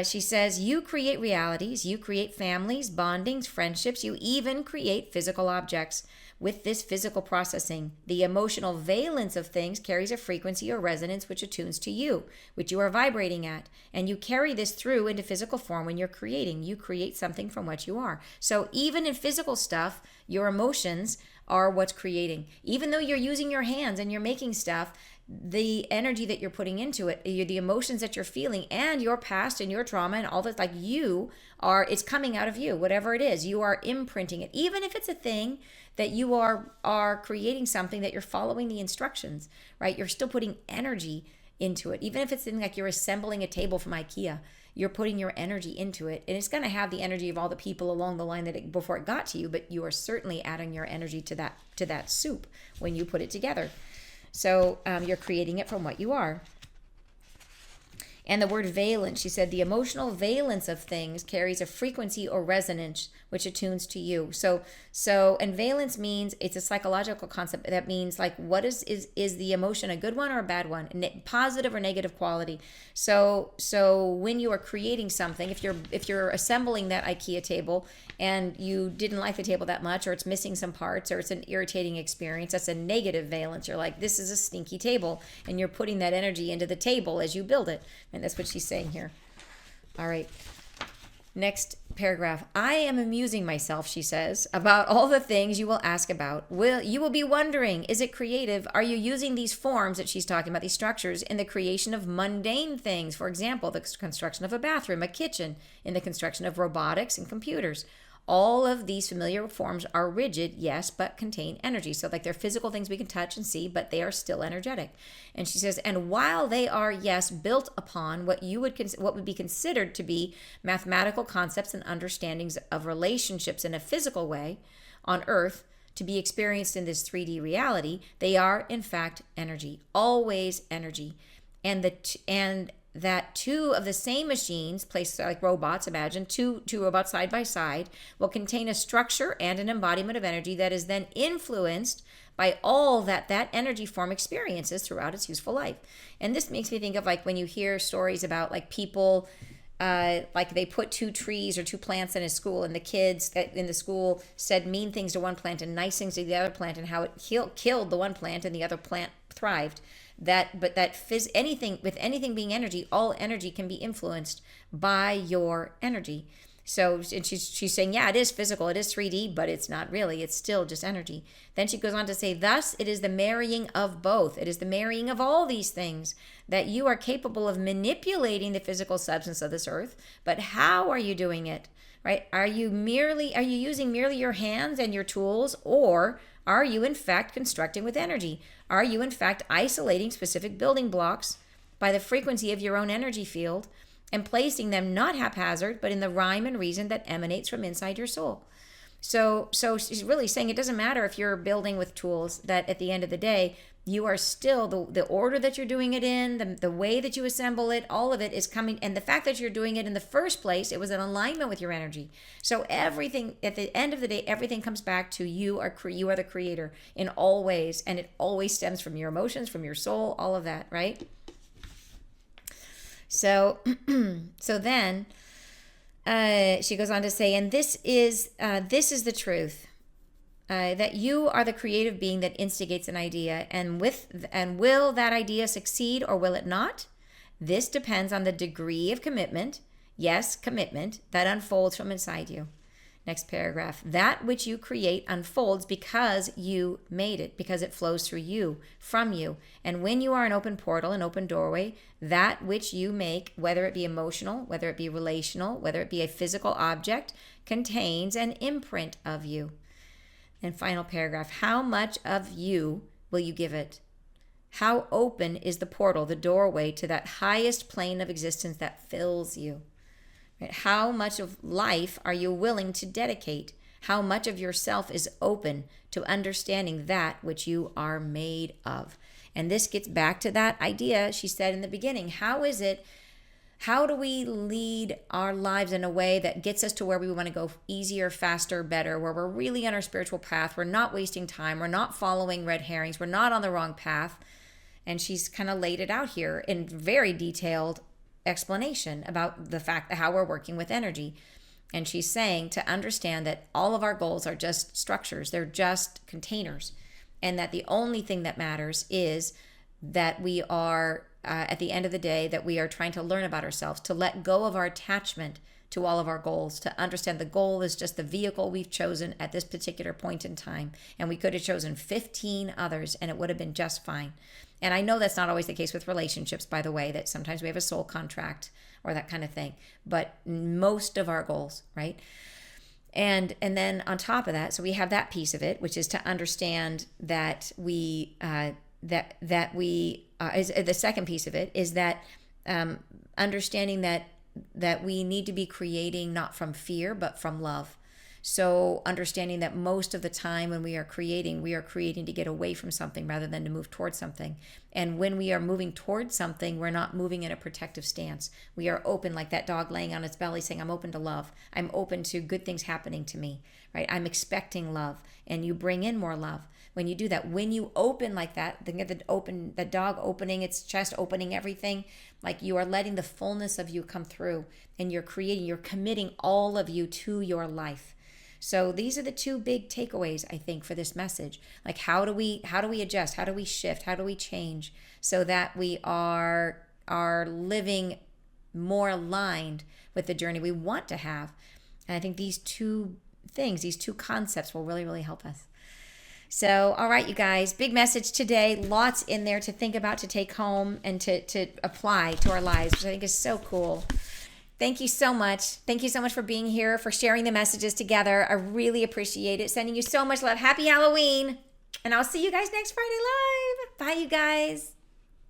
she says, you create realities, you create families, bondings, friendships, you even create physical objects. With this physical processing, the emotional valence of things carries a frequency or resonance which attunes to you, which you are vibrating at. And you carry this through into physical form when you're creating. You create something from what you are. So even in physical stuff, your emotions are what's creating. Even though you're using your hands and you're making stuff, the energy that you're putting into it, the emotions that you're feeling, and your past and your trauma and all that, like it's coming out of you, whatever it is, you are imprinting it. Even if it's a thing that you are creating something that you're following the instructions, right? You're still putting energy into it. Even if it's something like you're assembling a table from IKEA, you're putting your energy into it, and it's going to have the energy of all the people along the line before it got to you, but you are certainly adding your energy to that soup when you put it together. So you're creating it from what you are. And the word valence, she said, the emotional valence of things carries a frequency or resonance which attunes to you. And valence means, it's a psychological concept that means like, what is the emotion a good one or a bad one, positive or negative quality? So when you are creating something, if you're assembling that IKEA table and you didn't like the table that much, or it's missing some parts, or it's an irritating experience, that's a negative valence. You're like, this is a stinky table, and you're putting that energy into the table as you build it. And that's what she's saying here. All right. Next paragraph. I am amusing myself, she says, about all the things you will ask about. You will be wondering, is it creative? Are you using these forms that she's talking about, these structures, in the creation of mundane things? For example, the construction of a bathroom, a kitchen, in the construction of robotics and computers. All of these familiar forms are rigid, yes, but contain energy. So like they're physical things we can touch and see, but they are still energetic. And she says, and while they are, yes, built upon what would be considered to be mathematical concepts and understandings of relationships in a physical way on Earth to be experienced in this 3D reality, they are in fact energy, always energy. And that two of the same machines, placed like robots, imagine two robots side by side, will contain a structure and an embodiment of energy that is then influenced by all that energy form experiences throughout its useful life. And this makes me think of like when you hear stories about like people, like they put two trees or two plants in a school, and the kids in the school said mean things to one plant and nice things to the other plant, and how it killed the one plant and the other plant thrived. Anything being energy, all energy can be influenced by your energy. So, and she's saying, yeah, it is physical, it is 3D, but it's not really, it's still just energy. Then she goes on to say, thus it is the marrying of both. It is the marrying of all these things that you are capable of manipulating the physical substance of this earth. But how are you doing it? Right? Are you using merely your hands and your tools, or are you in fact constructing with energy? Are you in fact isolating specific building blocks by the frequency of your own energy field and placing them not haphazard, but in the rhyme and reason that emanates from inside your soul? So she's really saying it doesn't matter if you're building with tools, that at the end of the day, you are still, the order that you're doing it in, the way that you assemble it, all of it is coming. And the fact that you're doing it in the first place, it was in alignment with your energy. So everything, at the end of the day, everything comes back to you are the creator in all ways. And it always stems from your emotions, from your soul, all of that, right? So then she goes on to say, and this is the truth. That you are the creative being that instigates an idea, and will that idea succeed or will it not? This depends on the degree of commitment Yes, commitment that unfolds from inside you. Next paragraph. That which you create unfolds because you made it, because it flows through you, from you. And when you are an open portal, an open doorway, that which you make, whether it be emotional, whether it be relational, whether it be a physical object, contains an imprint of you. And final paragraph. How much of you will you give it? How open is the portal, the doorway to that highest plane of existence that fills you? Right? How much of life are you willing to dedicate? How much of yourself is open to understanding that which you are made of? And this gets back to that idea she said in the beginning. How do we lead our lives in a way that gets us to where we want to go easier, faster, better, where we're really on our spiritual path, we're not wasting time, we're not following red herrings, we're not on the wrong path? And she's kind of laid it out here in very detailed explanation about the fact that how we're working with energy. And she's saying to understand that all of our goals are just structures, they're just containers, and that the only thing that matters is that we are at the end of the day, that we are trying to learn about ourselves, to let go of our attachment to all of our goals, to understand the goal is just the vehicle we've chosen at this particular point in time. And we could have chosen 15 others and it would have been just fine. And I know that's not always the case with relationships, by the way, that sometimes we have a soul contract or that kind of thing, but most of our goals, right? And then on top of that, so we have that piece of it, which is to understand that we is the second piece of it is that understanding that we need to be creating not from fear but from love. So understanding that most of the time when we are creating to get away from something rather than to move towards something. And when we are moving towards something, we're not moving in a protective stance. We are open, like that dog laying on its belly saying, I'm open to love. I'm open to good things happening to me, right? I'm expecting love. And you bring in more love. When you do that, when you open like that, think of the dog opening its chest, opening everything, like you are letting the fullness of you come through, and you're committing all of you to your life. So these are the two big takeaways, I think, for this message. Like how do we adjust? How do we shift? How do we change so that we are living more aligned with the journey we want to have? And I think these two concepts will really, really help us. So, all right, you guys, big message today. Lots in there to think about, to take home, and to apply to our lives, which I think is so cool. Thank you so much. Thank you so much for being here, for sharing the messages together. I really appreciate it. Sending you so much love. Happy Halloween. And I'll see you guys next Friday live. Bye, you guys.